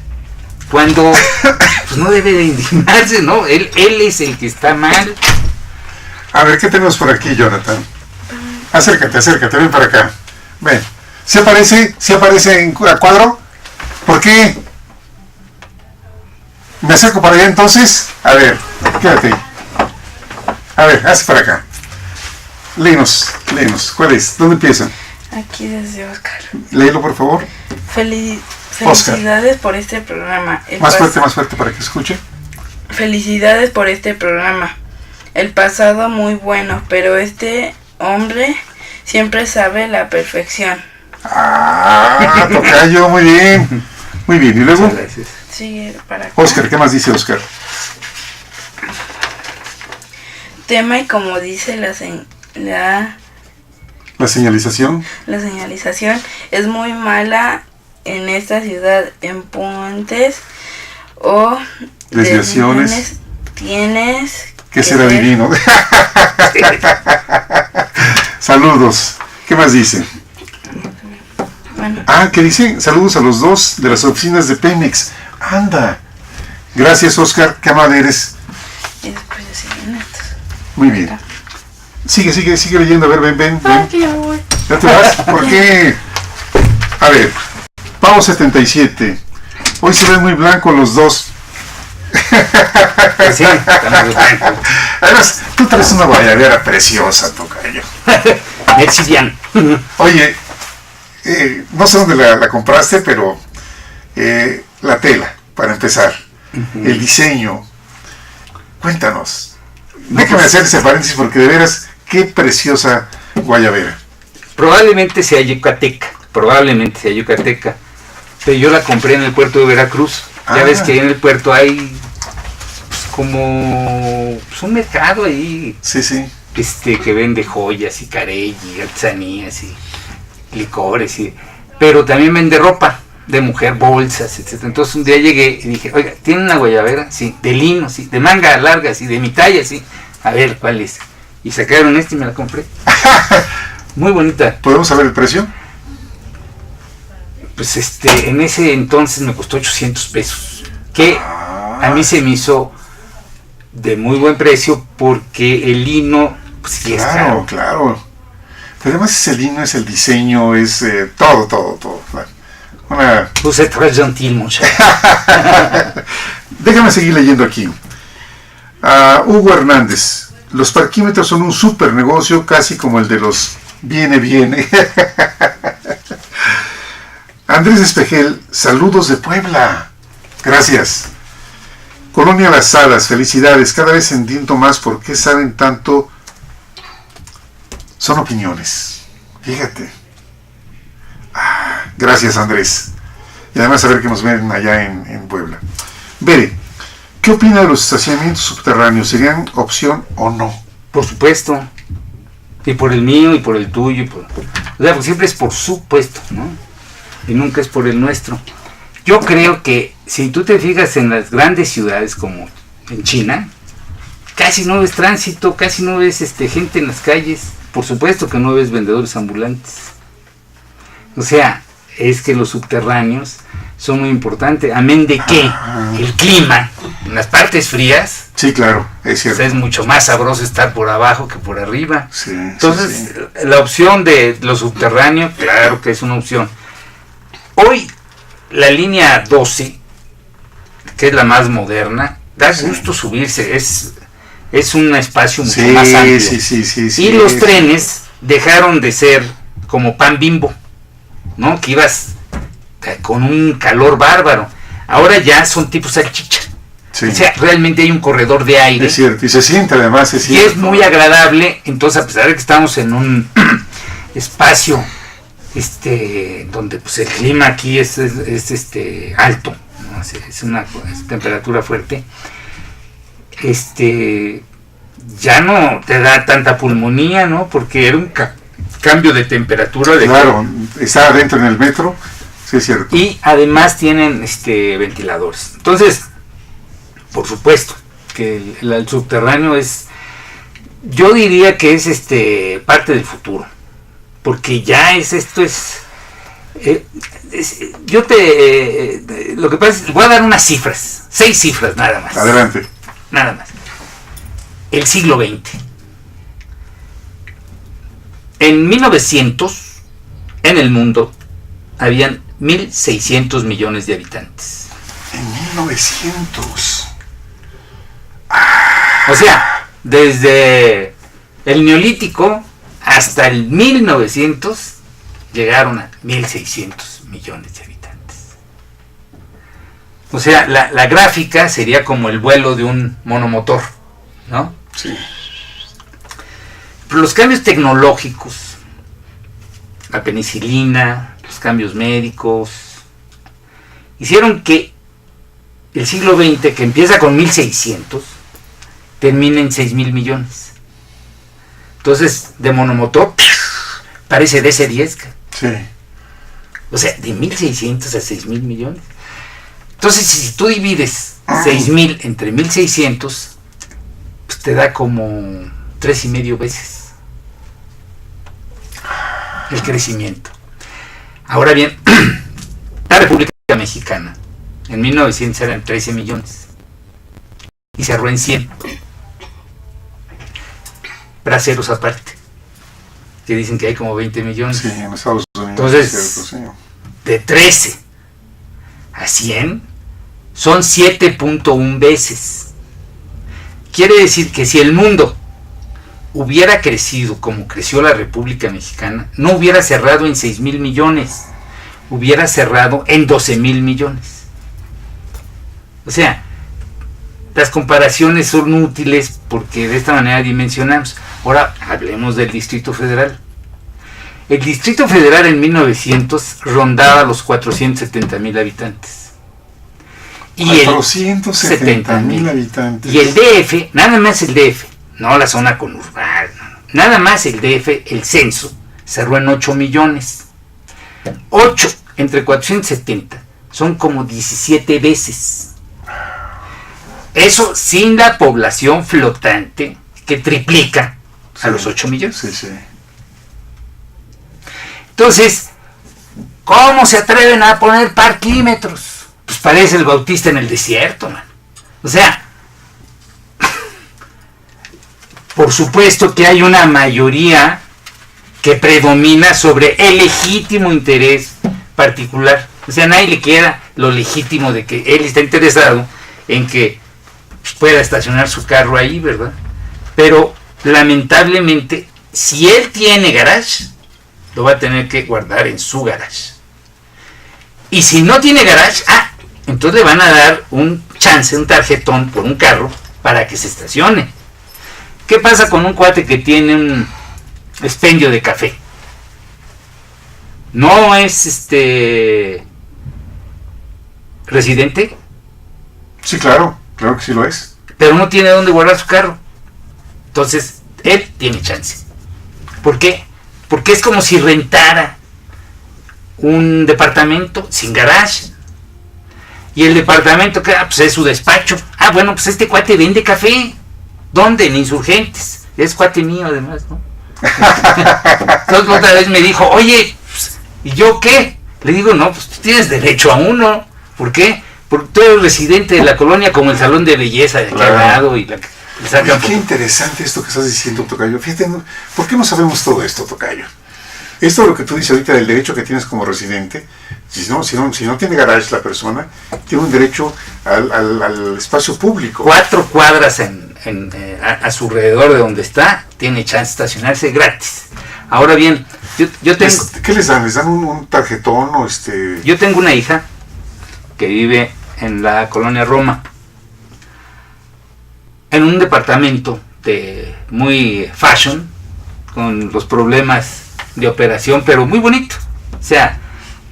cuando pues no debe de indignarse, ¿no? Él es el que está mal. A ver, ¿qué tenemos por aquí, Jonathan? Acércate, ven para acá. Ven. ¿Se aparece a cuadro? ¿Por qué? ¿Me acerco para allá entonces? A ver, quédate. A ver, hazte para acá. Léenos. ¿Cuál es? ¿Dónde empieza? Aquí desde Oscar. Léelo, por favor. Felicidades por este programa. Más fuerte para que escuche. Felicidades por este programa. El pasado muy bueno, pero este hombre siempre sabe la perfección. Tocayo, muy bien. Muy bien, ¿y luego? Sigue para acá. Oscar, ¿qué más dice Oscar? Tema y como dice la señalización. La señalización es muy mala en esta ciudad. En puentes o desviaciones tienes ¿Qué será divino? Saludos. ¿Qué más dice? Bueno, ¿Qué dice? Saludos a los dos de las oficinas de Pemex. Anda. Gracias, Oscar. Qué amable eres. y después ya siguen estos. Muy bien. Sigue leyendo. A ver, ven. Que ya me voy. ¿Ya te vas? ¿Por qué? A ver. Pavo 77. Hoy se ven muy blancos los dos. Pues sí, estamos blancos. Además, tú traes una guayabera preciosa, tocayo. Mexidian. Oye, no sé dónde la compraste, pero la tela, para empezar, el diseño. Cuéntanos. Déjame hacer ese paréntesis porque de veras, qué preciosa guayabera. Probablemente sea yucateca, pero yo la compré en el puerto de Veracruz. Ya ves que en el puerto hay pues, como pues, un mercado ahí Sí. que vende joyas y carey y artesanías y licores, pero también vende ropa de mujer, bolsas, etc. Entonces un día llegué y dije, oiga, ¿tiene una guayabera? Sí, de lino, sí, de manga larga, sí, de mi talla, sí. A ver, ¿cuál es? Y sacaron y me la compré. Muy bonita. ¿Podemos saber el precio? Pues en ese entonces me costó 800 pesos, que a mí se me hizo de muy buen precio porque el lino, pues sí es caro. Claro. Pero además es el lino, es el diseño, es todo. Claro. Pues es très gentil, muchacho. Déjame seguir leyendo aquí. Hugo Hernández. Los parquímetros son un super negocio, casi como el de los viene. Andrés Espejel, saludos de Puebla. Gracias. Colonia Las Hadas, felicidades. Cada vez entiendo más por qué saben tanto. Son opiniones. Fíjate. Gracias, Andrés. Y además saber que nos ven allá en Puebla. Bere, ¿qué opina de los estacionamientos subterráneos? ¿Serían opción o no? Por supuesto. Y por el mío y por el tuyo. O sea, pues siempre es por supuesto, ¿no? Y nunca es por el nuestro. Yo creo que si tú te fijas en las grandes ciudades como en China, casi no ves tránsito, casi no ves gente en las calles. Por supuesto que no ves vendedores ambulantes. O sea, es que los subterráneos son muy importantes. Amén de que el clima en las partes frías, Sí, claro, es cierto. es mucho más sabroso estar por abajo que por arriba. Sí, Entonces, sí. la opción de lo subterráneo, claro que es una opción. Hoy, la línea 12, que es la más moderna, da gusto subirse, es un espacio mucho más amplio. Sí. Y los trenes dejaron de ser como pan Bimbo, ¿no? Que ibas con un calor bárbaro. Ahora ya son tipo salchicha. Sí. O sea, realmente hay un corredor de aire. Es cierto, y se siente además, Y es muy agradable. Entonces, a pesar de que estamos en un espacio donde pues el clima aquí es alto, ¿no? Es una temperatura fuerte, ya no te da tanta pulmonía, ¿no? Porque era un cambio de temperatura. Claro, está adentro en el metro, sí es cierto. Y además tienen ventiladores. Entonces, por supuesto, que el subterráneo yo diría que es parte del futuro. Porque ya lo que pasa es, voy a dar unas cifras, 6 cifras nada más. Adelante. Nada más. El siglo XX. En 1900, en el mundo, habían 1.600 millones de habitantes. En 1900. O sea, desde el Neolítico hasta el 1900 llegaron a 1.600 millones de habitantes. O sea, la gráfica sería como el vuelo de un monomotor, ¿no? Sí. Pero los cambios tecnológicos, la penicilina, los cambios médicos, hicieron que el siglo XX, que empieza con 1.600, termina en 6.000 millones. Entonces, de monomotor, parece DC-10. Sí. O sea, de 1.600 a 6.000 millones. Entonces, si tú divides 6.000 entre 1.600, pues te da como 3.5 veces el crecimiento. Ahora bien, la República Mexicana en 1900 eran 13 millones y cerró en 100. Braceros aparte, que dicen que hay como 20 millones. Sí, en Estados Unidos. Entonces, es cierto, sí. De 13 a 100 son 7.1 veces. Quiere decir que si el mundo hubiera crecido como creció la República Mexicana, no hubiera cerrado en 6,000 millones, hubiera cerrado en 12,000 millones. O sea, las comparaciones son útiles porque de esta manera dimensionamos. Ahora hablemos del Distrito Federal. El Distrito Federal en 1900 rondaba los 470,000 habitantes. Y 470,000 habitantes. Y el DF, nada más el DF, no la zona conurbada, nada más el DF, el censo, cerró en 8 millones. 8 entre 470 son como 17 veces. Eso sin la población flotante que triplica a los 8 millones. Sí, sí. Entonces, ¿cómo se atreven a poner parquímetros? Pues parece el Bautista en el desierto, man. O sea, por supuesto que hay una mayoría que predomina sobre el legítimo interés particular. O sea, a nadie le queda lo legítimo de que él está interesado en que pueda estacionar su carro ahí, ¿verdad? Pero lamentablemente, si él tiene garage, lo va a tener que guardar en su garage. Y si no tiene garage, entonces le van a dar un chance, un tarjetón por un carro para que se estacione. ¿Qué pasa con un cuate que tiene un expendio de café? No es residente. Sí, claro que sí lo es. Pero no tiene dónde guardar su carro. Entonces, él tiene chance. ¿Por qué? Porque es como si rentara un departamento sin garage. Y el departamento que pues es su despacho. Bueno, pues este cuate vende café. ¿Dónde? En Insurgentes. Es cuate mío además, ¿no? Entonces otra vez me dijo, oye, pues, ¿y yo qué? Le digo, no, pues tú tienes derecho a uno. ¿Por qué? Porque tú eres residente de la colonia como el salón de belleza de aquí al lado y la que le sacan. Oye, qué interesante esto que estás diciendo, Tocayo. Fíjate, ¿por qué no sabemos todo esto, Tocayo? Esto es lo que tú dices ahorita del derecho que tienes como residente. Si no tiene garage la persona, tiene un derecho al espacio público. 4 cuadras a su alrededor de donde está, tiene chance de estacionarse gratis. Ahora bien, yo tengo... ¿Qué les dan? ¿Les dan un tarjetón o Yo tengo una hija que vive en la colonia Roma, en un departamento de muy fashion, con los problemas de operación, pero muy bonito. O sea,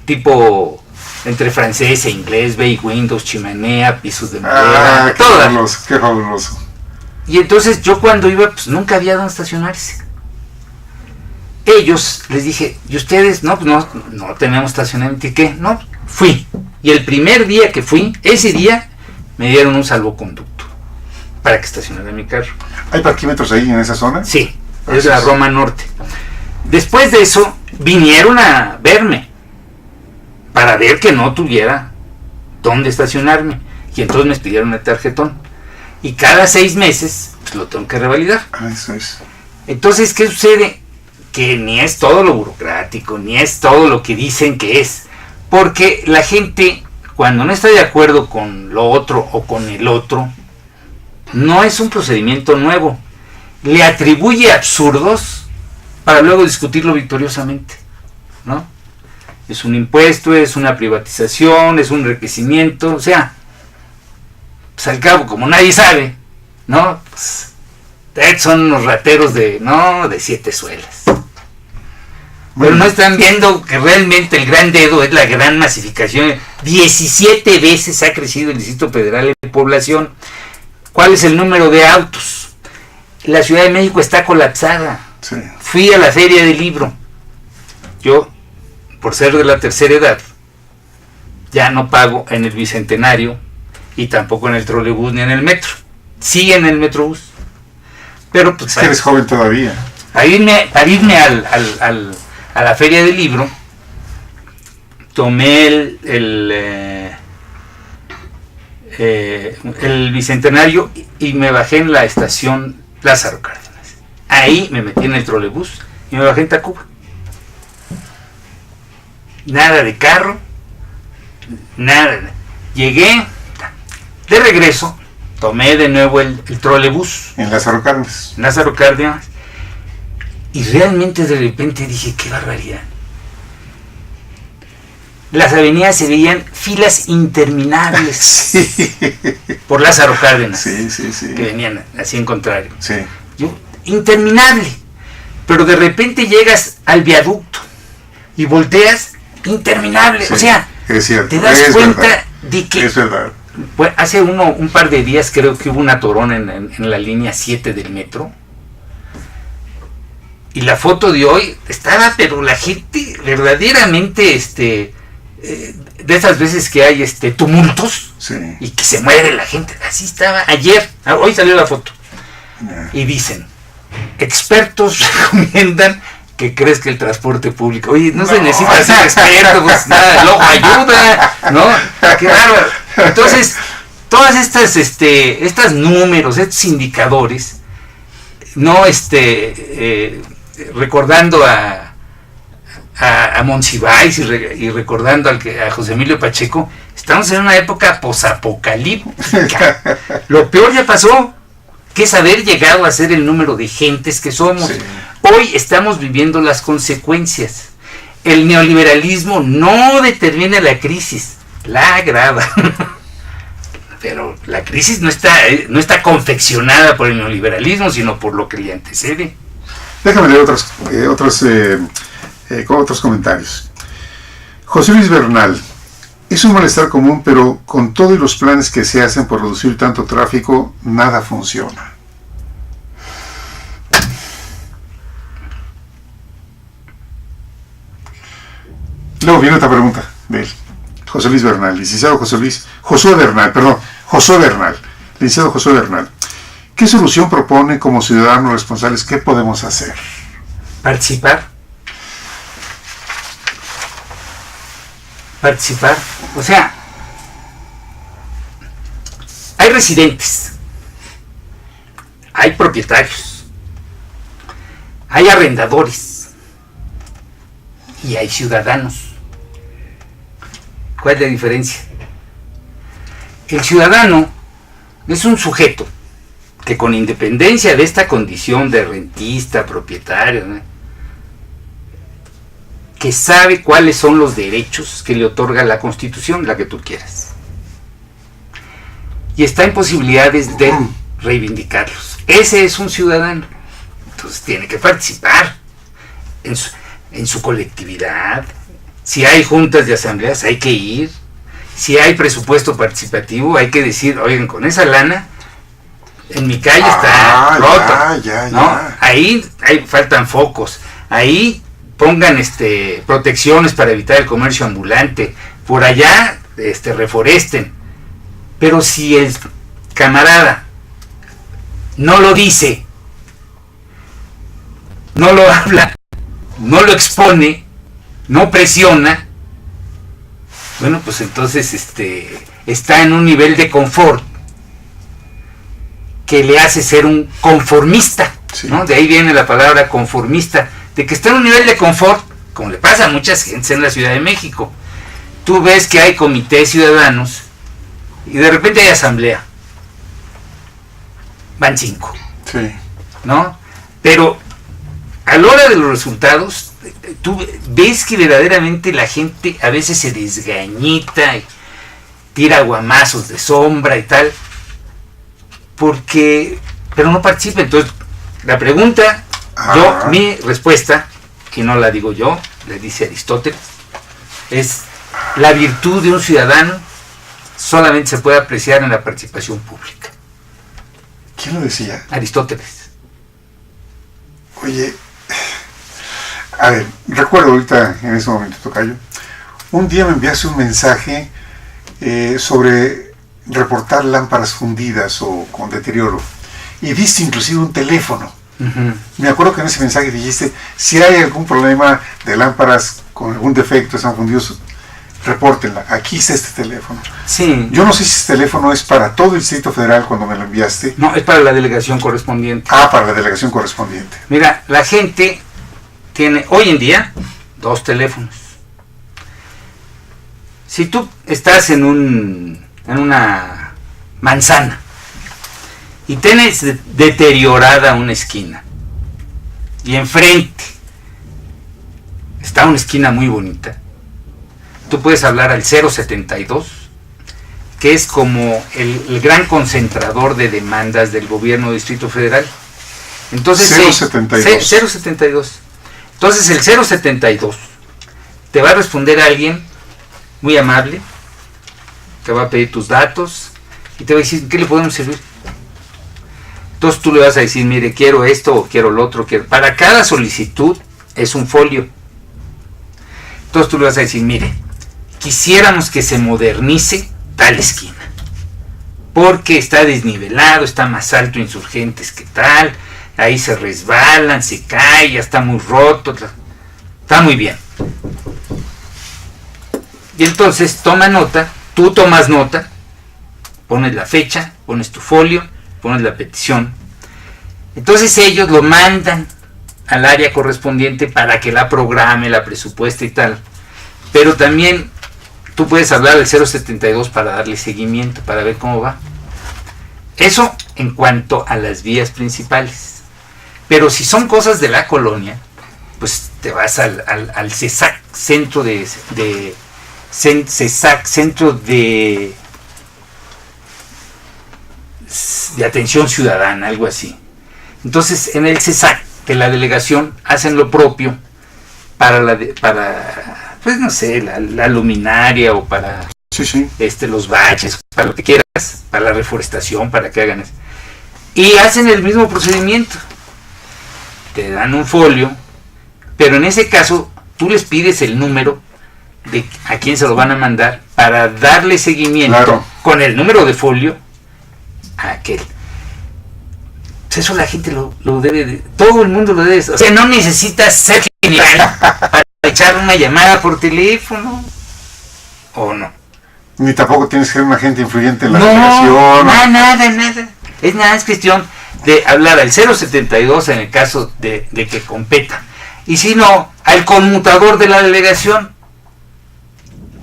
tipo entre francés e inglés, bay windows, chimenea, pisos de madera, qué fabuloso. Y entonces yo cuando iba, pues nunca había donde estacionarse. Ellos, les dije, ¿y ustedes? No, pues no tenemos estacionamiento. ¿Y qué? No, fui. Y el primer día que fui, ese día, me dieron un salvoconducto para que estacionara mi carro. ¿Hay parquímetros ahí en esa zona? Sí, es la Roma Norte. Después de eso, vinieron a verme para ver que no tuviera dónde estacionarme. Y entonces me pidieron el tarjetón. Y cada 6 meses, pues lo tengo que revalidar. Eso es. Entonces, ¿qué sucede? Que ni es todo lo burocrático, ni es todo lo que dicen que es. Porque la gente, cuando no está de acuerdo con lo otro o con el otro, no es un procedimiento nuevo. Le atribuye absurdos para luego discutirlo victoriosamente, ¿no? Es un impuesto, es una privatización, es un enriquecimiento, o sea, pues al cabo, como nadie sabe, ¿no? Pues, son unos rateros de 7 suelas. Pero no están viendo que realmente el gran dedo es la gran masificación. 17 veces ha crecido el Distrito Federal en población. ¿Cuál es el número de autos? La Ciudad de México está colapsada. Sí. Fui a la feria del libro. Yo, por ser de la tercera edad, ya no pago en el Bicentenario y tampoco en el trolebús ni en el metro. Sí en el Metrobús. Pero pues Es que eres joven todavía. para irme a la feria del libro, tomé el Bicentenario y me bajé en la estación Lázaro Cárdenas. Ahí me metí en el trolebús y me bajé en Tacuba. Nada de carro, nada. Llegué, de regreso, tomé de nuevo el trolebús En Lázaro Cárdenas. Lázaro Cárdenas, y realmente de repente dije, qué barbaridad. Las avenidas se veían filas interminables Sí. por Lázaro Cárdenas, Sí, sí, sí. que venían así en contrario. Sí. Interminable. Pero de repente llegas al viaducto y volteas, interminable. Sí, O sea, es cierto, te das es cuenta verdad. de que Es verdad. pues, hace un par de días creo que hubo una atorón en la línea 7 del metro. Y la foto de hoy estaba, pero la gente verdaderamente, de esas veces que hay tumultos Sí. y que se muere la gente. Así estaba ayer. Hoy salió la foto. Y dicen, expertos recomiendan que crezca el transporte público. Oye, no se necesita ser experto, pues nada, el ojo ayuda, ¿no? Qué bárbaro. Entonces, todas estas números, estos indicadores, no recordando a Monsiváis y recordando a José Emilio Pacheco, estamos en una época posapocalíptica. Lo peor ya pasó, que es haber llegado a ser el número de gentes que somos. Sí. Hoy estamos viviendo las consecuencias. El neoliberalismo no determina la crisis, la agrava. Pero la crisis no está confeccionada por el neoliberalismo, sino por lo que le antecede. Déjame leer otros comentarios. José Luis Bernal. Es un malestar común, pero con todos los planes que se hacen por reducir tanto tráfico, nada funciona. Luego viene otra pregunta de él. José Luis Bernal, licenciado Josué Bernal. Licenciado Josué Bernal. ¿Qué solución propone como ciudadanos responsables? ¿Qué podemos hacer? Participar. O sea, hay residentes, hay propietarios, hay arrendadores y hay ciudadanos. ¿Cuál es la diferencia? El ciudadano es un sujeto que, con independencia de esta condición de rentista, propietario, ¿no?, que sabe cuáles son los derechos que le otorga la Constitución, la que tú quieras, y está en posibilidades de reivindicarlos. Ese es un ciudadano. Entonces tiene que participar en su colectividad. Si hay juntas de asambleas, hay que ir. Si hay presupuesto participativo, hay que decir, oigan, con esa lana en mi calle está rota, ¿no? Ahí faltan focos, ahí pongan protecciones para evitar el comercio ambulante, por allá reforesten. Pero si el camarada no lo dice, no lo habla, no lo expone, no presiona, bueno, pues entonces está en un nivel de confort que le hace ser un conformista, sí, ¿no? De ahí viene la palabra conformista, de que está en un nivel de confort, como le pasa a muchas gentes en la Ciudad de México. Tú ves que hay comités ciudadanos y de repente hay asamblea. Van 5. Sí. ¿No? Pero a la hora de los resultados, tú ves que verdaderamente la gente a veces se desgañita y tira guamazos de sombra y tal, pero no participa. Entonces, la pregunta, mi respuesta, que no la digo yo, la dice Aristóteles, es: la virtud de un ciudadano solamente se puede apreciar en la participación pública. ¿Quién lo decía? Aristóteles. Oye, a ver, recuerdo ahorita, en ese momento, tocayo, un día me enviaste un mensaje sobre reportar lámparas fundidas o con deterioro. y diste inclusive un teléfono. Ujú. Me acuerdo que en ese mensaje dijiste, si hay algún problema de lámparas con algún defecto, están fundidos, repórtenla. Aquí está este teléfono. Sí. Yo no sé si este teléfono es para todo el Distrito Federal cuando me lo enviaste. No, es para la delegación correspondiente. Ah, para la delegación correspondiente. Mira, la gente tiene hoy en día 2 teléfonos. Si tú estás en una manzana y tienes deteriorada una esquina y enfrente está una esquina muy bonita, tú puedes hablar al 072, que es como el gran concentrador de demandas del gobierno del Distrito Federal. Entonces 072. 072. Entonces el 072 te va a responder a alguien muy amable, te va a pedir tus datos y te va a decir, ¿qué le podemos servir? Entonces tú le vas a decir, mire, quiero esto o quiero lo otro. Para cada solicitud es un folio. Entonces tú le vas a decir, mire, quisiéramos que se modernice tal esquina, porque está desnivelado, está más alto Insurgentes que tal, ahí se resbalan, se cae, ya está muy roto, está muy bien. Y entonces toma nota, tú tomas nota, pones la fecha, pones tu folio, pones la petición. Entonces ellos lo mandan al área correspondiente para que la programe, la presupueste y tal. Pero también tú puedes hablar del 072 para darle seguimiento, para ver cómo va. Eso en cuanto a las vías principales. Pero si son cosas de la colonia, pues te vas al CESAC, Centro de Atención Ciudadana, algo así. Entonces en el CESAC de la delegación hacen lo propio para pues no sé, la luminaria o para Sí. los baches, para lo que quieras, para la reforestación, para que hagan eso. Y hacen el mismo procedimiento. Te dan un folio, pero en ese caso tú les pides el número de a quién se lo van a mandar para darle seguimiento, Claro, con el número de folio a aquel. Pues eso la gente lo debe de, todo el mundo lo debe de, o sea, no necesitas ser genial para echar una llamada por teléfono, ¿o no? Ni tampoco tienes que ser un agente influyente en la No, delegación. nada. Es cuestión de hablar al 072 en el caso de que competa. Y si no, al conmutador de la delegación.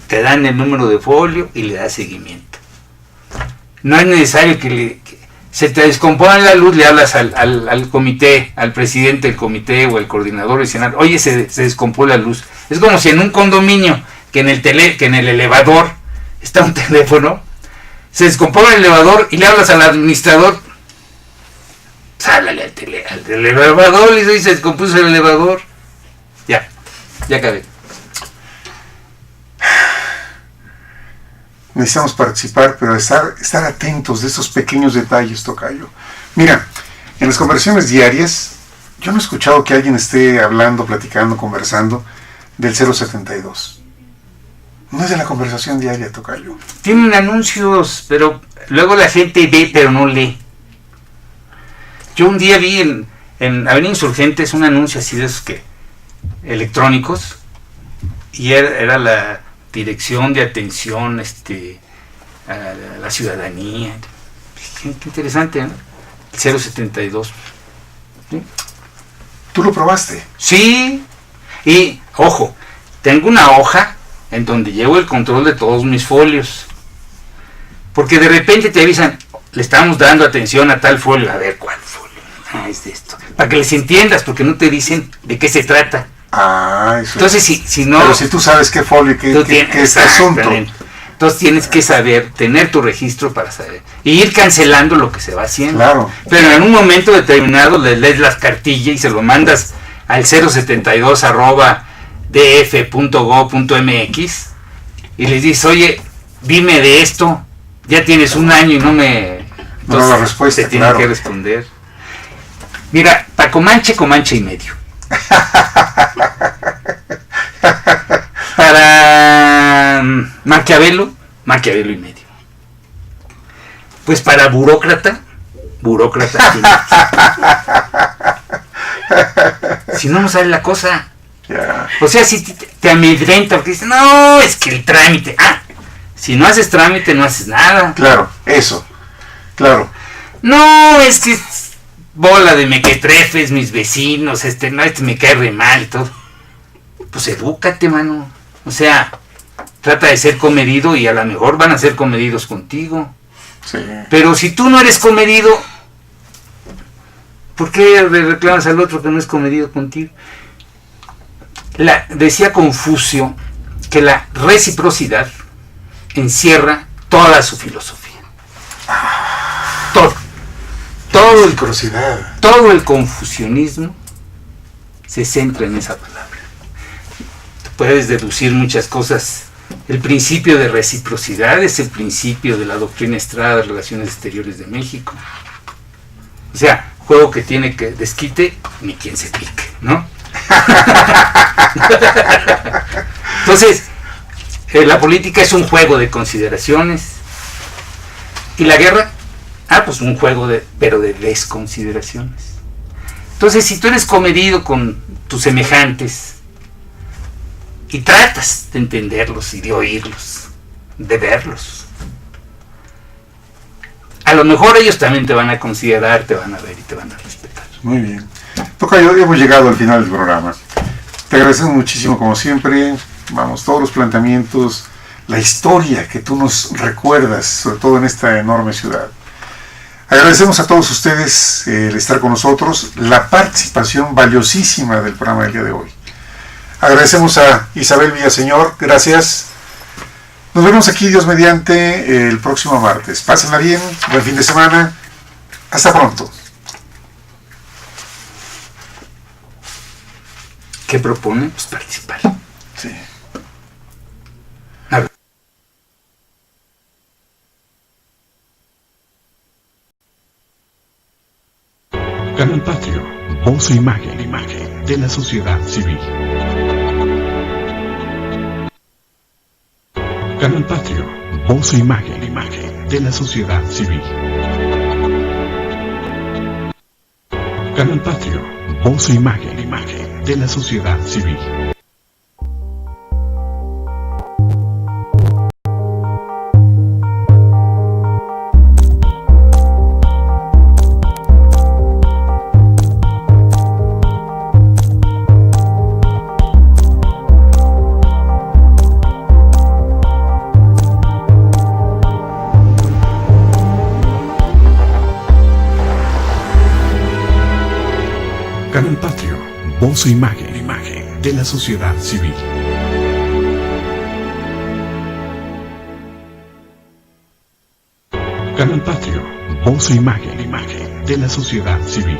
Te dan el número de folio y le das seguimiento. No es necesario que se te descompone la luz, le hablas al comité, al presidente del comité o al coordinador vecinal. Oye, se descompone la luz. Es como si en un condominio, que en el elevador está un teléfono, se descompone el elevador y le hablas al administrador. Háblale al elevador y dice, se descompuso el elevador. Ya acabé. Necesitamos participar, pero estar atentos de esos pequeños detalles, tocayo. Mira, en las conversaciones diarias, yo no he escuchado que alguien esté hablando, platicando, conversando del 072. No es de la conversación diaria, tocayo. Tienen anuncios, pero luego la gente ve, pero no lee. Yo un día vi en Avenida Insurgentes un anuncio así de esos electrónicos, y era la Dirección de Atención a la Ciudadanía. Qué interesante, ¿no? El 072. ¿Sí? ¿Tú lo probaste? Sí, y ojo, tengo una hoja en donde llevo el control de todos mis folios, porque de repente te avisan, le estamos dando atención a tal folio. A ver, ¿cuál folio? Es de esto, para que les entiendas, porque no te dicen de qué se trata. Ah, eso. Entonces si no, pero si tú sabes qué folio y qué es asunto. Entonces tienes que saber, tener tu registro para saber, y ir cancelando lo que se va haciendo. Claro. Pero en un momento determinado le lees las cartillas y se lo mandas al 072@df.go.mx y les dices, oye, dime de esto, ya tienes un año y no me... No la respuesta, te tienen que responder. Mira, para Comanche y medio. Para Maquiavelo y medio. Pues para burócrata burócrata. Si no, no sale la cosa. Ya. O sea, si te amedrenta porque dices, no, es que el trámite. Si no haces trámite, no haces nada. Claro, eso. Claro. No, es que bola de mequetrefes, mis vecinos, no, me cae re mal y todo. Pues edúcate, mano. O sea, trata de ser comedido y a lo mejor van a ser comedidos contigo. Sí. Pero si tú no eres comedido, ¿por qué le reclamas al otro que no es comedido contigo? Decía Confucio que la reciprocidad encierra toda su filosofía. Todo el confucianismo se centra en esa palabra. Puedes deducir muchas cosas. El principio de reciprocidad es el principio de la doctrina Estrada de Relaciones Exteriores de México. O sea, juego que tiene que desquite, ni quien se pique, ¿no? Entonces, la política es un juego de consideraciones. Y la guerra, pues un juego pero de desconsideraciones. Entonces, si tú eres comedido con tus semejantes y tratas de entenderlos y de oírlos, de verlos, a lo mejor ellos también te van a considerar, te van a ver y te van a respetar. Muy bien. Tocayo, hemos llegado al final del programa. Te agradecemos muchísimo, como siempre. Vamos, todos los planteamientos, la historia que tú nos recuerdas, sobre todo en esta enorme ciudad. Agradecemos a todos ustedes el estar con nosotros, la participación valiosísima del programa del día de hoy. Agradecemos a Isabel Villaseñor, gracias. Nos vemos aquí, Dios mediante, el próximo martes. Pásenla bien, buen fin de semana. Hasta pronto. ¿Qué propone? Pues participar. Sí. A ver. Canal Patrio, voz e imagen de la sociedad civil. Canal Patrio, voz e imagen de la sociedad civil. Canal Patrio, voz e imagen de la sociedad civil. Canal Patrio, voz e imagen de la sociedad civil. Canal Patrio, voz e imagen de la sociedad civil.